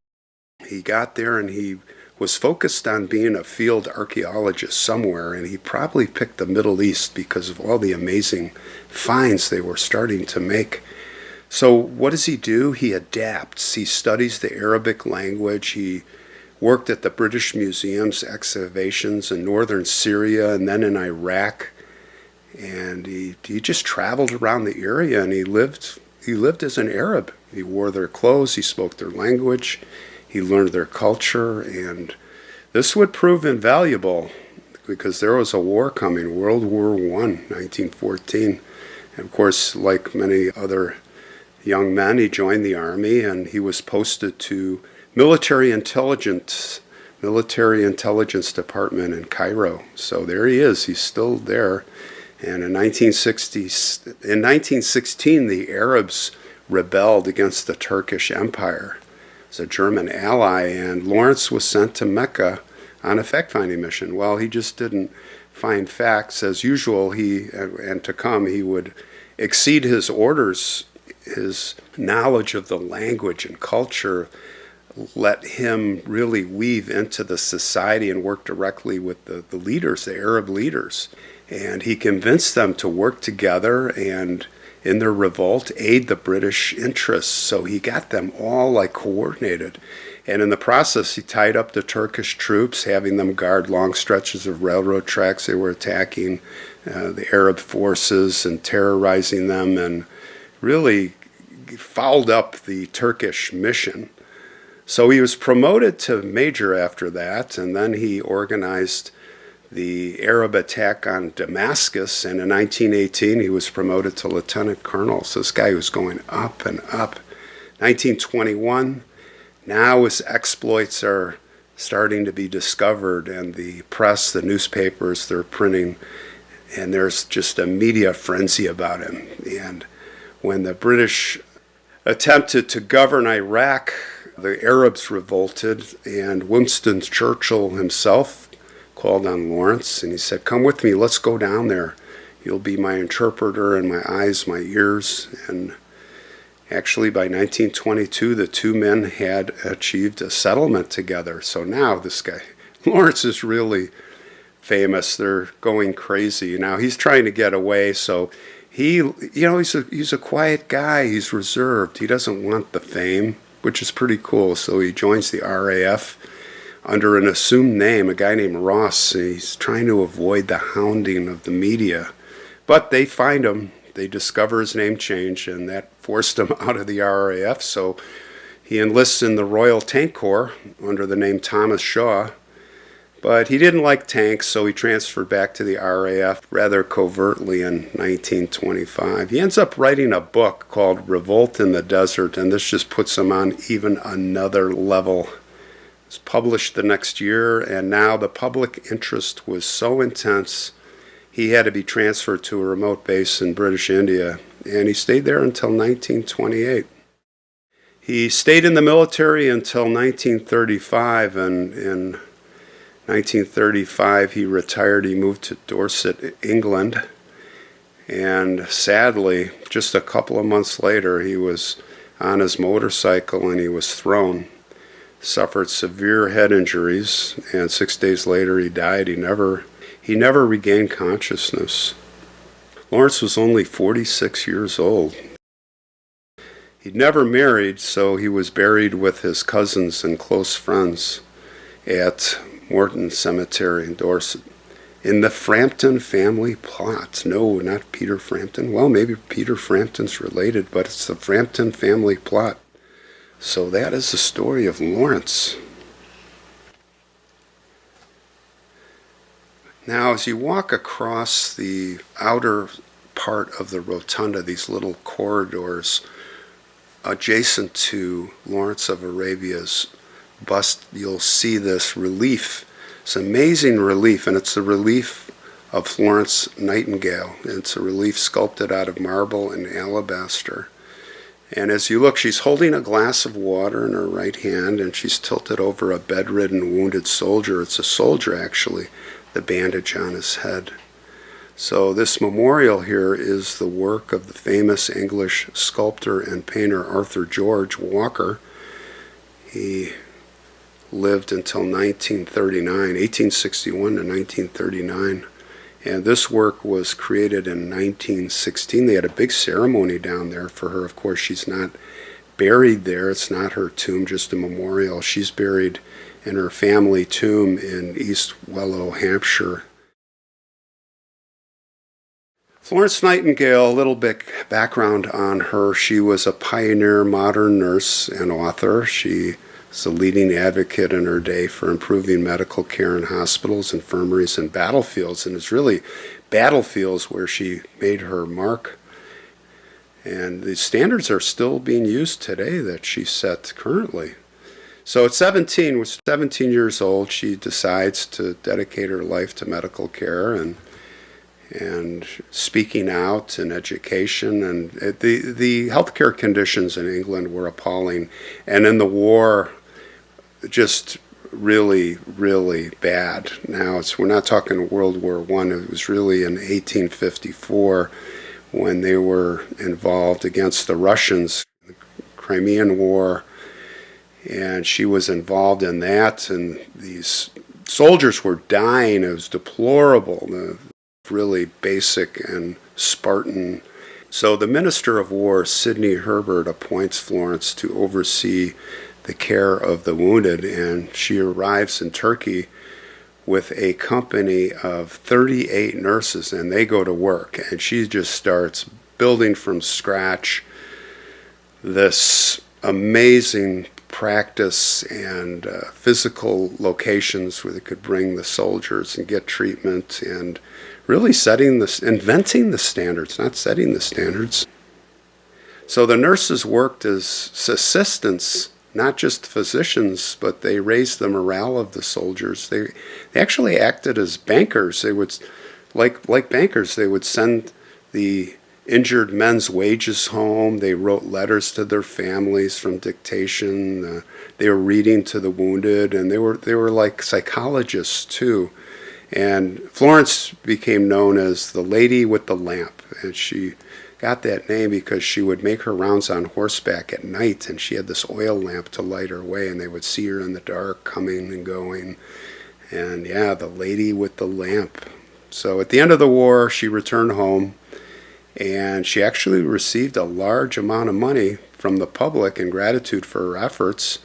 [SPEAKER 1] He got there and he was focused on being a field archaeologist somewhere, and he probably picked the Middle East because of all the amazing finds they were starting to make. So what does he do? He adapts. He studies the Arabic language. He worked at the British Museum's excavations in northern Syria and then in Iraq. And he just traveled around the area, and he lived as an Arab. He wore their clothes, he spoke their language, he learned their culture, and this would prove invaluable because there was a war coming, World War I, 1914. And of course, like many other young men, he joined the army, and he was posted to military intelligence department in Cairo. So there he is, he's still there. And in 1916, the Arabs rebelled against the Turkish Empire. It was a German ally, and Lawrence was sent to Mecca on a fact-finding mission. Well, he just didn't find facts. As usual, he would exceed his orders. His knowledge of the language and culture let him really weave into the society and work directly with the leaders, the Arab leaders. And he convinced them to work together and, in their revolt, aid the British interests. So he got them all coordinated. And in the process, he tied up the Turkish troops, having them guard long stretches of railroad tracks. They were attacking the Arab forces and terrorizing them, and really fouled up the Turkish mission. So he was promoted to major after that, and then he organized the Arab attack on Damascus, and in 1918 he was promoted to lieutenant colonel. So this guy was going up and up. 1921, now his exploits are starting to be discovered, and the press, the newspapers, they're printing, and there's just a media frenzy about him. And when the British attempted to govern Iraq, the Arabs revolted, and Winston Churchill himself called on Lawrence, and he said, "Come with me, let's go down there. You'll be my interpreter and my eyes, my ears." And actually by 1922, the two men had achieved a settlement together. So now this guy, Lawrence, is really famous. They're going crazy. Now he's trying to get away, so he's a quiet guy. He's reserved. He doesn't want the fame, which is pretty cool. So he joins the RAF under an assumed name, a guy named Ross. He's trying to avoid the hounding of the media. But they find him. They discover his name change, and that forced him out of the RAF. So he enlists in the Royal Tank Corps under the name Thomas Shaw. But he didn't like tanks, so he transferred back to the RAF rather covertly in 1925. He ends up writing a book called Revolt in the Desert, and this just puts him on even another level. It was published the next year, and now the public interest was so intense, he had to be transferred to a remote base in British India, and he stayed there until 1928. He stayed in the military until 1935, and in 1935 he retired. He moved to Dorset, England, and sadly, just a couple of months later, he was on his motorcycle and he was thrown. Suffered severe head injuries, and 6 days later he died. He never regained consciousness. Lawrence was only 46 years old. He'd never married, so he was buried with his cousins and close friends at Morton Cemetery in Dorset. In the Frampton family plot. No, not Peter Frampton. Well, maybe Peter Frampton's related, but it's the Frampton family plot. So that is the story of Lawrence. Now, as you walk across the outer part of the rotunda, these little corridors adjacent to Lawrence of Arabia's bust, you'll see this relief. It's amazing relief, and it's the relief of Florence Nightingale. It's a relief sculpted out of marble and alabaster. And as you look, she's holding a glass of water in her right hand, and she's tilted over a bedridden, wounded soldier. It's a soldier, actually, the bandage on his head. So this memorial here is the work of the famous English sculptor and painter Arthur George Walker. He lived until 1861 to 1939. And this work was created in 1916. They had a big ceremony down there for her. Of course, she's not buried there. It's not her tomb, just a memorial. She's buried in her family tomb in East Wellow, Hampshire. Florence Nightingale, a little bit background on her. She was a pioneer modern nurse and author. She is a leading advocate in her day for improving medical care in hospitals, infirmaries, and battlefields. And it's really battlefields where she made her mark. And the standards are still being used today that she set currently. So at 17 years old, she decides to dedicate her life to medical care and speaking out and education. And the healthcare conditions in England were appalling. And in the war, just really, really bad. Now, we're not talking World War I. It was really in 1854 when they were involved against the Russians, the Crimean War, and she was involved in that, and these soldiers were dying. It was deplorable, the really basic and Spartan. So the Minister of War, Sidney Herbert, appoints Florence to oversee the care of the wounded, and she arrives in Turkey with a company of 38 nurses, and they go to work, and she just starts building from scratch this amazing practice and physical locations where they could bring the soldiers and get treatment, and really inventing the standards, not setting the standards. So the nurses worked as assistants, not just physicians, but they raised the morale of the soldiers. They actually acted as bankers. They would, like bankers, they would send the injured men's wages home. They wrote letters to their families from dictation. They were reading to the wounded, and they were like psychologists too. And Florence became known as the Lady with the Lamp, and she got that name because she would make her rounds on horseback at night, and she had this oil lamp to light her way, and they would see her in the dark coming and going. And yeah, the Lady with the Lamp. So at the end of the war, she returned home, and she actually received a large amount of money from the public in gratitude for her efforts.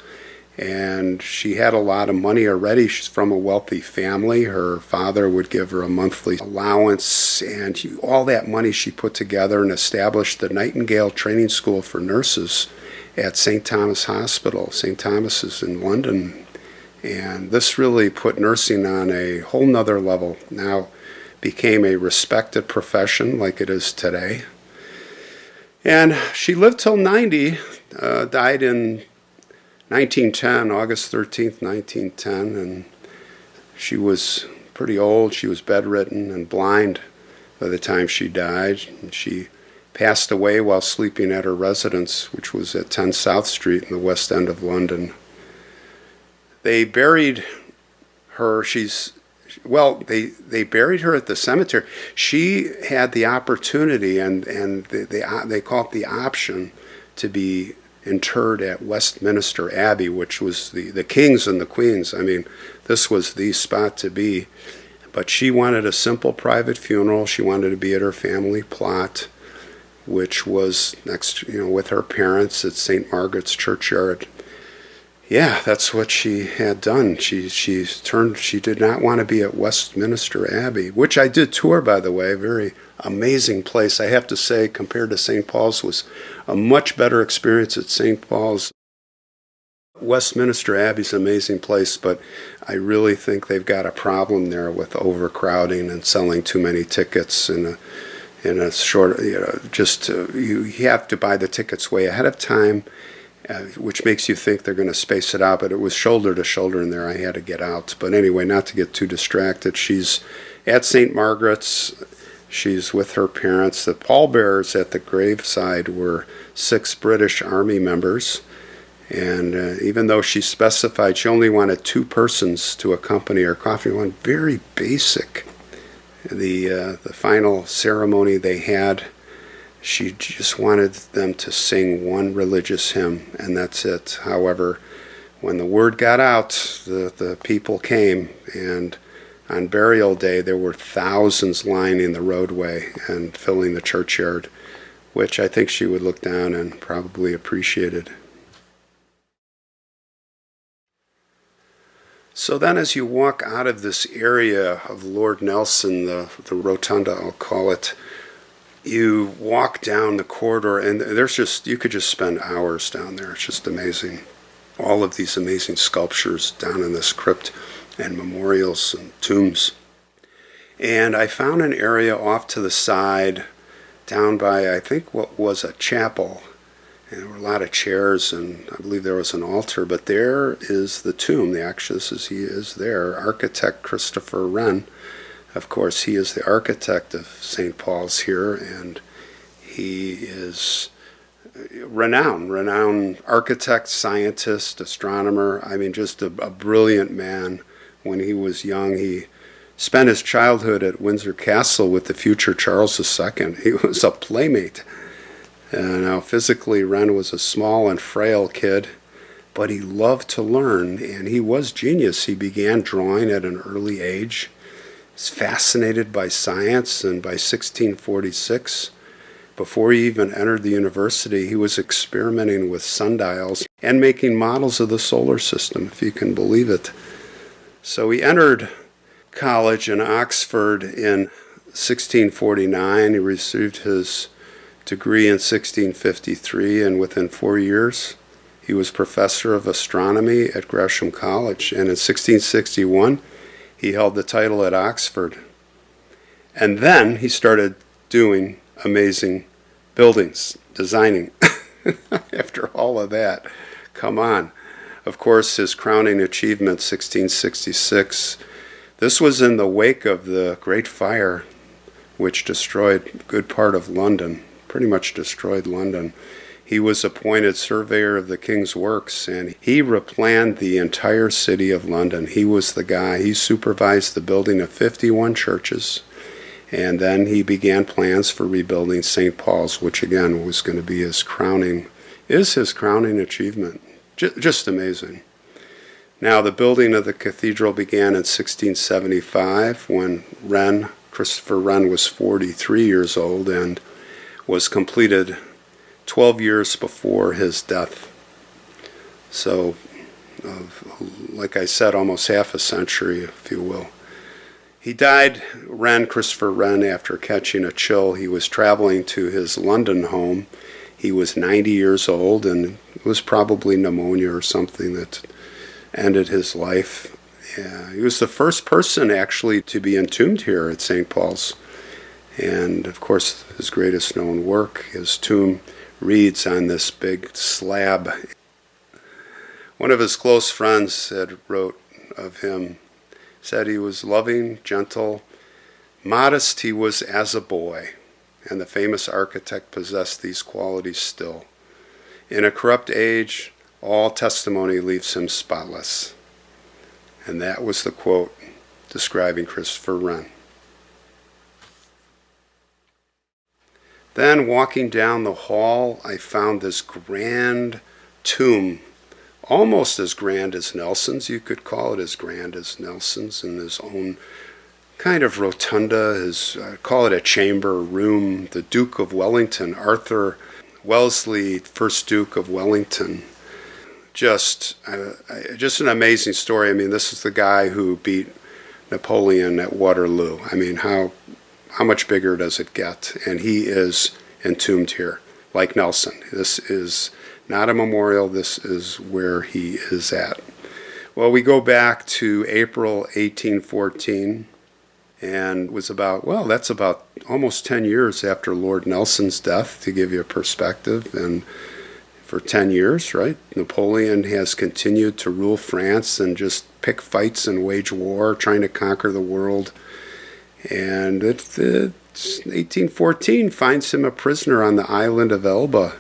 [SPEAKER 1] And she had a lot of money already. She's from a wealthy family. Her father would give her a monthly allowance, and all that money she put together and established the Nightingale Training School for Nurses at St. Thomas Hospital. St. Thomas is in London. And this really put nursing on a whole nother level. Now became a respected profession like it is today. And she lived till 90, died in 1910, August 13th, 1910, and she was pretty old. She was bedridden and blind by the time she died. And she passed away while sleeping at her residence, which was at 10 South Street in the West End of London. They buried her. They buried her at the cemetery. She had the opportunity, and they call it the option, to be interred at Westminster Abbey, which was the kings and the queens. I mean, this was the spot to be. But she wanted a simple private funeral. She wanted to be at her family plot, which was next, with her parents at St. Margaret's Churchyard. Yeah, that's what she had done. She did not want to be at Westminster Abbey, which I did tour, by the way. Very amazing place. I have to say, compared to St. Paul's, was a much better experience at St. Paul's. Westminster Abbey's an amazing place, but I really think they've got a problem there with overcrowding and selling too many tickets in a short, you have to buy the tickets way ahead of time. Which makes you think they're going to space it out, but it was shoulder to shoulder in there. I had to get out. But anyway, not to get too distracted, she's at St. Margaret's. She's with her parents. The pallbearers at the graveside were 6 British Army members. And even though she specified she only wanted 2 persons to accompany her coffin, one very basic. The final ceremony they had, she just wanted them to sing one religious hymn, and that's it. However, when the word got out, the people came, and on burial day there were thousands lining the roadway and filling the churchyard, which I think she would look down and probably appreciated. So then as you walk out of this area of Lord Nelson, the rotunda I'll call it, you walk down the corridor, and you could just spend hours down there. It's just amazing. All of these amazing sculptures down in this crypt and memorials and tombs. And I found an area off to the side down by, I think, what was a chapel. And there were a lot of chairs, and I believe there was an altar, but there is the tomb. He is there. Architect Christopher Wren. Of course, he is the architect of St. Paul's here, and he is renowned architect, scientist, astronomer. I mean, just a brilliant man. When he was young, he spent his childhood at Windsor Castle with the future Charles II. He was a playmate. Now, physically, Wren was a small and frail kid, but he loved to learn, and he was genius. He began drawing at an early age. He was fascinated by science, and by 1646, before he even entered the university, he was experimenting with sundials and making models of the solar system, if you can believe it. So he entered college in Oxford in 1649. He received his degree in 1653, and within 4 years, he was professor of astronomy at Gresham College. And in 1661, he held the title at Oxford. And then he started doing amazing buildings, designing. After all of that, come on. Of course, his crowning achievement, 1666, this was in the wake of the Great Fire, which destroyed a good part of London, pretty much destroyed London. He was appointed surveyor of the King's Works, and he replanned the entire city of London. He was the guy. He supervised the building of 51 churches. And then he began plans for rebuilding St. Paul's, which again was going to be his crowning achievement. Just amazing. Now, the building of the cathedral began in 1675 when Christopher Wren was 43 years old, and was completed 12 years before his death. So, like I said, almost half a century, if you will. He died, Christopher Wren, after catching a chill. He was traveling to his London home. He was 90 years old, and it was probably pneumonia or something that ended his life. Yeah, he was the first person actually to be entombed here at St. Paul's. And of course, his greatest known work, his tomb reads on this big slab. One of his close friends wrote of him, said he was loving, gentle, modest he was as a boy, and the famous architect possessed these qualities still. In a corrupt age, all testimony leaves him spotless. And that was the quote describing Christopher Wren. Then, walking down the hall, I found this grand tomb, almost as grand as Nelson's. You could call it as grand as Nelson's, in his own kind of rotunda, call it a chamber room. The Duke of Wellington, Arthur Wellesley, first Duke of Wellington. Just an amazing story. I mean, this is the guy who beat Napoleon at Waterloo. I mean, how much bigger does it get? And he is entombed here, like Nelson. This is not a memorial. This is where he is at. Well, we go back to April 1814, and was that's about almost 10 years after Lord Nelson's death, to give you a perspective. And for 10 years, right, Napoleon has continued to rule France and just pick fights and wage war, trying to conquer the world. And 1814 finds him a prisoner on the island of Elba.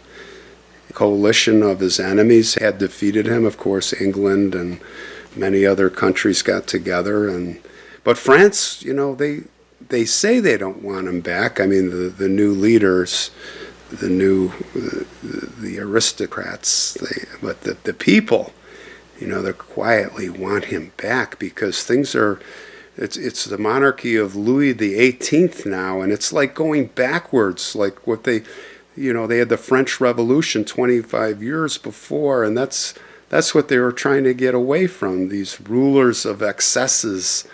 [SPEAKER 1] A coalition of his enemies had defeated him. Of course, England and many other countries got together. But France, they say they don't want him back. I mean, the new leaders, the aristocrats, but the people, they quietly want him back because things are. It's the monarchy of Louis the 18th now, and it's like going backwards, like what they had the French Revolution 25 years before, and that's what they were trying to get away from. These rulers of excesses,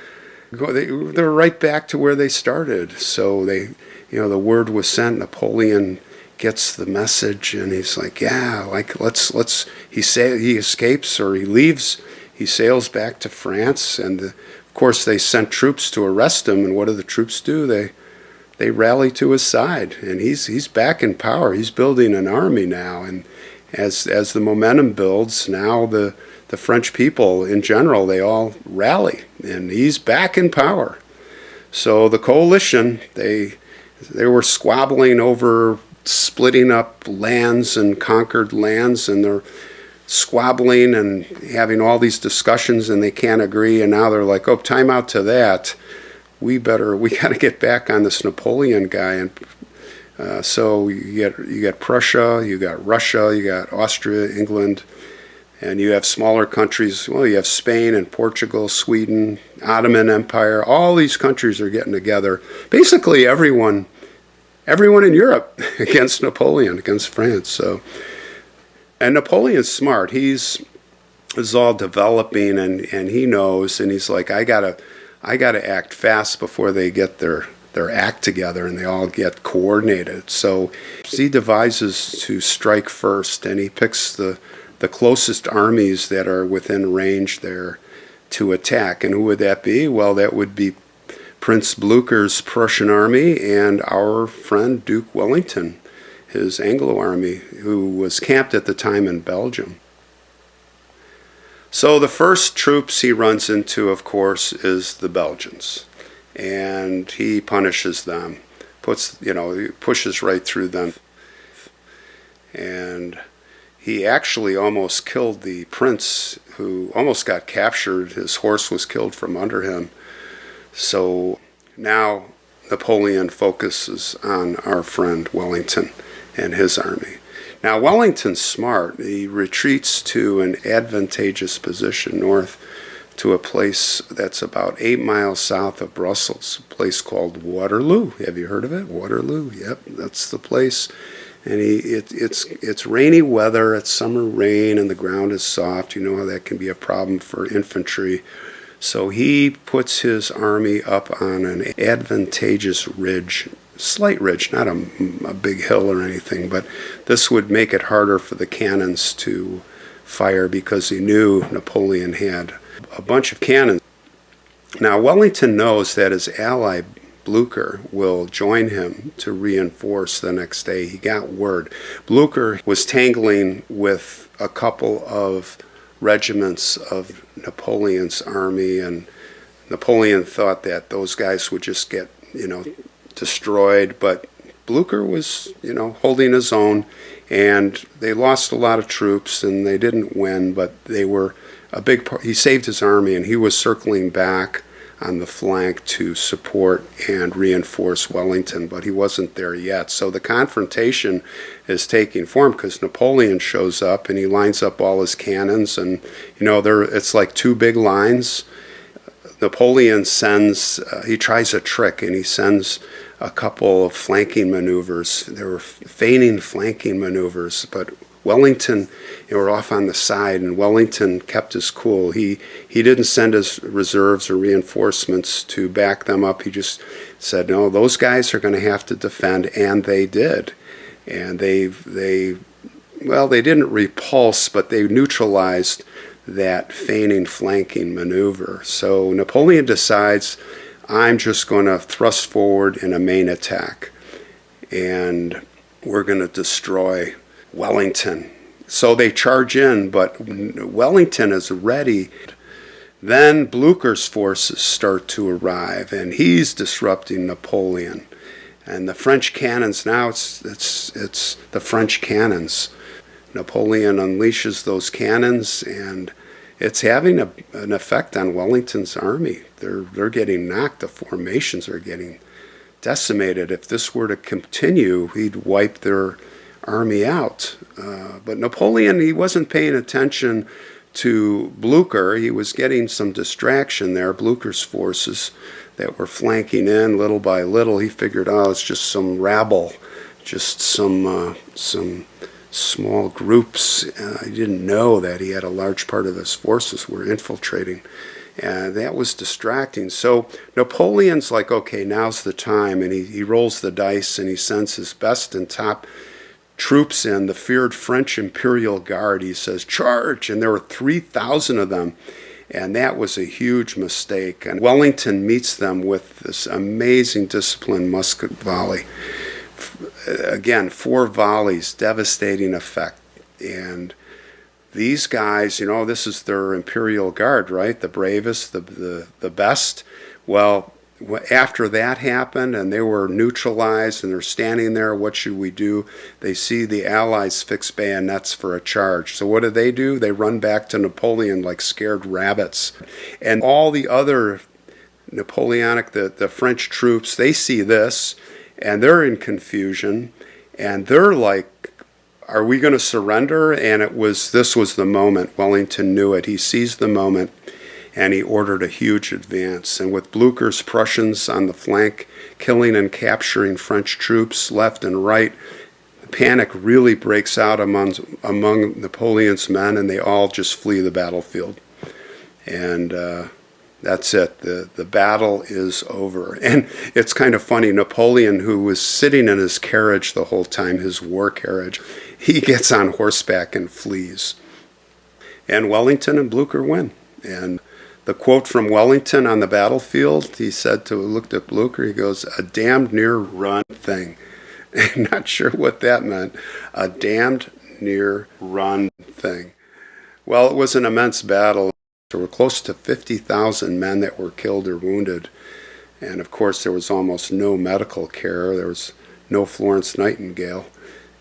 [SPEAKER 1] they're right back to where they started. So the word was sent. Napoleon gets the message, and he's like, yeah, like let's. He escapes or he leaves. He sails back to France, and of course they sent troops to arrest him. And what do the troops do? They rally to his side, and he's back in power. He's building an army now, and as the momentum builds, now the French people in general, they all rally, and he's back in power. So the coalition, they were squabbling over splitting up lands and conquered lands, and they're squabbling and having all these discussions, and they can't agree, and now they're like, oh, time out to that. We got to get back on this Napoleon guy. And so you get Prussia, you got Russia, you got Austria, England, and you have smaller countries. Well, you have Spain and Portugal, Sweden, Ottoman Empire. All these countries are getting together. Basically, everyone in Europe against Napoleon, against France. And Napoleon's smart. He's all developing, and he knows, and he's like, I gotta act fast before they get their act together and they all get coordinated. So he devises to strike first, and he picks the closest armies that are within range there to attack. And who would that be? Well, that would be Prince Blucher's Prussian army and our friend Duke Wellington, his Anglo army, who was camped at the time in Belgium. So the first troops he runs into, of course, is the Belgians, and he punishes them, he pushes right through them, and he actually almost killed the prince, who almost got captured. His horse was killed from under him. So now Napoleon focuses on our friend Wellington and his army. Now, Wellington's smart. He retreats to an advantageous position north to a place that's about 8 miles south of Brussels, a place called Waterloo. Have you heard of it? Waterloo, yep, that's the place. And it's rainy weather, it's summer rain, and the ground is soft. You know how that can be a problem for infantry. So he puts his army up on an advantageous ridge, slight ridge, not a big hill or anything, but this would make it harder for the cannons to fire because he knew Napoleon had a bunch of cannons. Now Wellington knows that his ally Blucher will join him to reinforce the next day. He got word. Blucher was tangling with a couple of regiments of Napoleon's army, and Napoleon thought that those guys would just get, destroyed, but Blucher was, holding his own, and they lost a lot of troops, and they didn't win, but they were a big part. He saved his army, and he was circling back on the flank to support and reinforce Wellington, but he wasn't there yet. So the confrontation is taking form because Napoleon shows up and he lines up all his cannons, and it's like two big lines. Napoleon he tries a trick, and he sends a couple of flanking maneuvers. They were feigning flanking maneuvers, but Wellington, were off on the side, and Wellington kept his cool. He didn't send his reserves or reinforcements to back them up. He just said, no, those guys are going to have to defend, and they did. And they didn't repulse, but they neutralized that feigning flanking maneuver. So Napoleon decides, I'm just going to thrust forward in a main attack, and we're going to destroy Wellington. So they charge in, but Wellington is ready. Then Blucher's forces start to arrive, and he's disrupting Napoleon. And the French cannons now, it's the French cannons. Napoleon unleashes those cannons, and it's having an effect on Wellington's army. They're getting knocked. The formations are getting decimated. If this were to continue, he'd wipe their army out. But Napoleon, he wasn't paying attention to Blücher. He was getting some distraction there. Blücher's forces that were flanking in little by little. He figured, oh, it's just some rabble, just some small groups. He didn't know that he had a large part of his forces were infiltrating. And that was distracting. So Napoleon's like, okay, now's the time. And he rolls the dice and he sends his best and top troops in, the feared French Imperial Guard. He says, charge! And there were 3,000 of them. And that was a huge mistake. And Wellington meets them with this amazing disciplined musket volley. Again, 4 volleys, devastating effect. And these guys, this is their Imperial Guard, right? The bravest, the best. Well, after that happened and they were neutralized and they're standing there, what should we do? They see the Allies fix bayonets for a charge. So what do? They run back to Napoleon like scared rabbits. And all the other Napoleonic, the French troops, they see this and they're in confusion and they're like, are we going to surrender? And this was the moment. Wellington knew it. He seized the moment and he ordered a huge advance. And with Blücher's Prussians on the flank, killing and capturing French troops left and right, panic really breaks out among Napoleon's men, and they all just flee the battlefield. And that's it. The battle is over. And it's kind of funny. Napoleon, who was sitting in his carriage the whole time, his war carriage, he gets on horseback and flees. And Wellington and Blücher win. And the quote from Wellington on the battlefield, he looked at Blücher, he goes, a damned near run thing. Not sure what that meant. A damned near run thing. Well, it was an immense battle. There were close to 50,000 men that were killed or wounded. And of course, there was almost no medical care. There was no Florence Nightingale.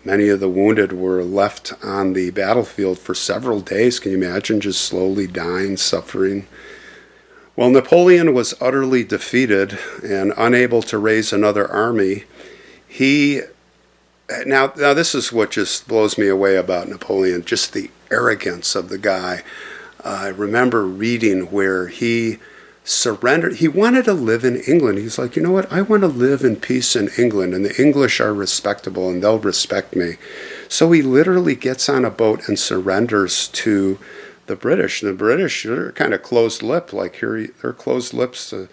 [SPEAKER 1] Many of the wounded were left on the battlefield for several days. Can you imagine, just slowly dying, suffering? Well, Napoleon was utterly defeated and unable to raise another army. Now this is what just blows me away about Napoleon, just the arrogance of the guy. I remember reading where he surrendered. He wanted to live in England. He's like, you know what? I want to live in peace in England, and the English are respectable, and they'll respect me. So he literally gets on a boat and surrenders to the British. The British, they're kind of closed-lipped. Like they're closed lips. The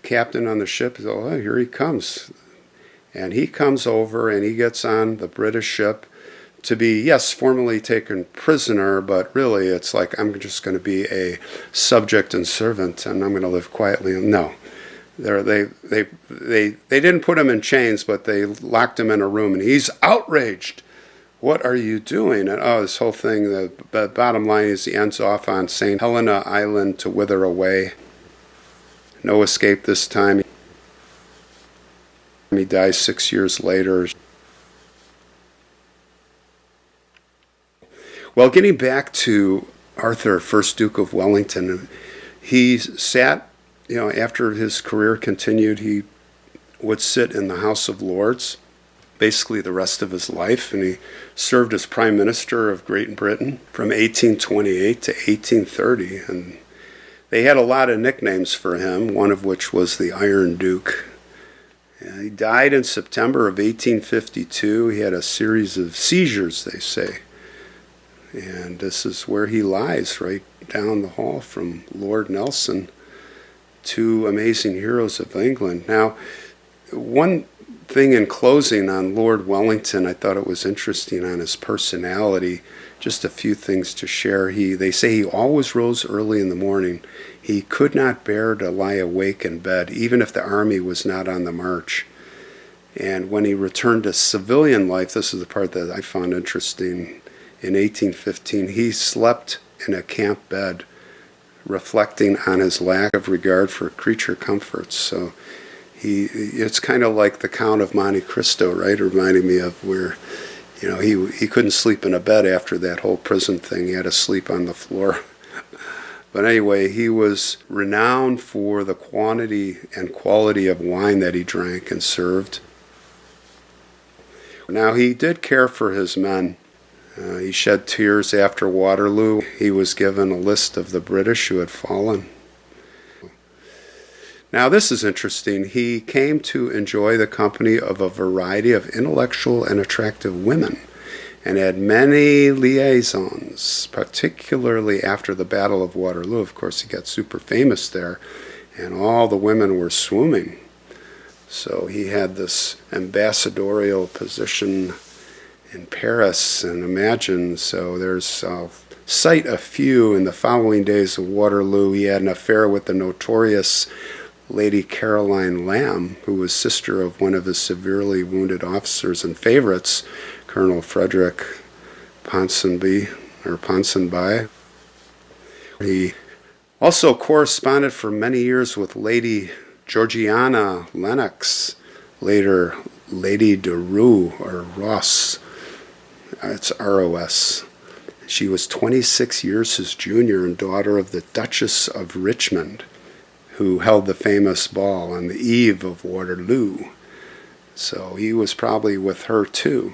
[SPEAKER 1] captain on the ship is, oh, here he comes. And he comes over, and he gets on the British ship to be, yes, formally taken prisoner, but really it's like, I'm just going to be a subject and servant, and I'm going to live quietly. No. They didn't put him in chains, but they locked him in a room, and he's outraged. What are you doing? And this whole thing, the bottom line is he ends off on St. Helena Island to wither away. No escape this time. He dies 6 years later. Well, getting back to Arthur, 1st Duke of Wellington, he sat, after his career continued, he would sit in the House of Lords basically the rest of his life, and he served as Prime Minister of Great Britain from 1828 to 1830, and they had a lot of nicknames for him, one of which was the Iron Duke. He died in September of 1852. He had a series of seizures, they say. And this is where he lies, right down the hall from Lord Nelson, 2 amazing heroes of England. Now, one thing in closing on Lord Wellington, I thought it was interesting on his personality. Just a few things to share. They say he always rose early in the morning. He could not bear to lie awake in bed, even if the army was not on the march. And when he returned to civilian life, this is the part that I found interesting, in 1815, he slept in a camp bed, reflecting on his lack of regard for creature comforts. So It's kind of like the Count of Monte Cristo, right? Reminding me of where, he couldn't sleep in a bed after that whole prison thing. He had to sleep on the floor. But anyway, he was renowned for the quantity and quality of wine that he drank and served. Now, he did care for his men. He shed tears after Waterloo. He was given a list of the British who had fallen. Now, this is interesting. He came to enjoy the company of a variety of intellectual and attractive women, and had many liaisons, particularly after the Battle of Waterloo. Of course, he got super famous there, and all the women were swooning. So he had this ambassadorial position in Paris, and imagine, so I'll cite a few. In the following days of Waterloo, he had an affair with the notorious Lady Caroline Lamb, who was sister of one of his severely wounded officers and favorites, Colonel Frederick Ponsonby. He also corresponded for many years with Lady Georgiana Lennox, later Lady de Roux, or Ross. It's R-O-S. She was 26 years his junior and daughter of the Duchess of Richmond, who held the famous ball on the eve of Waterloo. So he was probably with her too.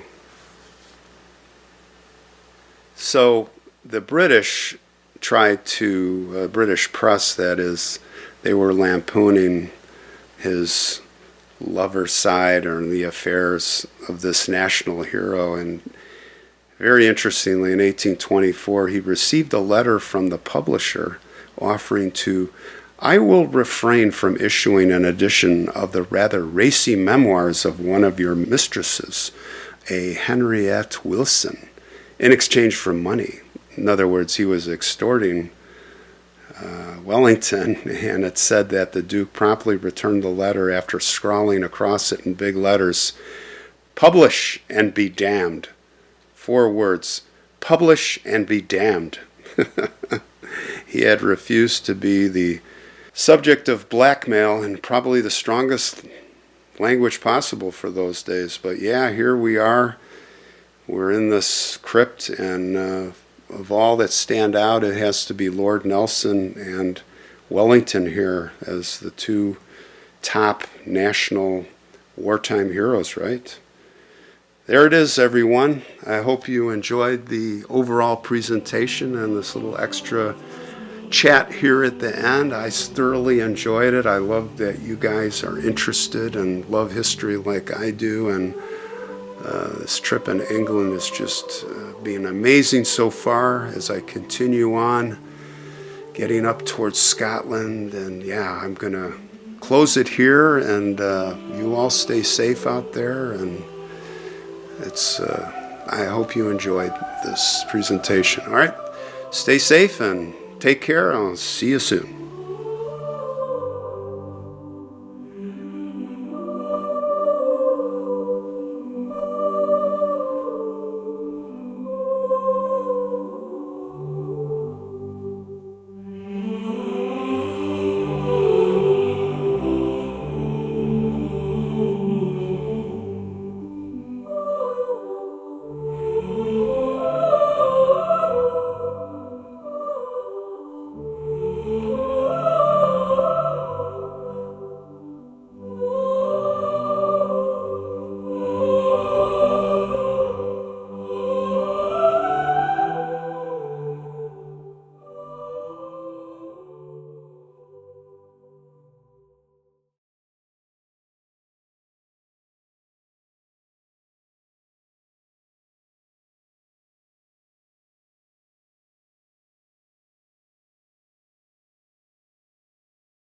[SPEAKER 1] So the British British press, that is, they were lampooning his lover's side or the affairs of this national hero. And very interestingly, in 1824, he received a letter from the publisher offering to, "I will refrain from issuing an edition of the rather racy memoirs of one of your mistresses, a Henriette Wilson, in exchange for money." In other words, he was extorting Wellington, and it said that the Duke promptly returned the letter after scrawling across it in big letters, "Publish and be damned." 4 words, "Publish and be damned." He had refused to be the subject of blackmail in probably the strongest language possible for those days. But yeah, here we are. We're in this crypt, and of all that stand out, it has to be Lord Nelson and Wellington here as the 2 top national wartime heroes, right? There it is, everyone. I hope you enjoyed the overall presentation and this little extra chat here at the end. I thoroughly enjoyed it. I love that you guys are interested and love history like I do, and this trip in England is just being amazing so far as I continue on getting up towards Scotland. And yeah, I'm gonna close it here, and you all stay safe out there, and I hope you enjoyed this presentation. All right, stay safe and take care. I'll see you soon.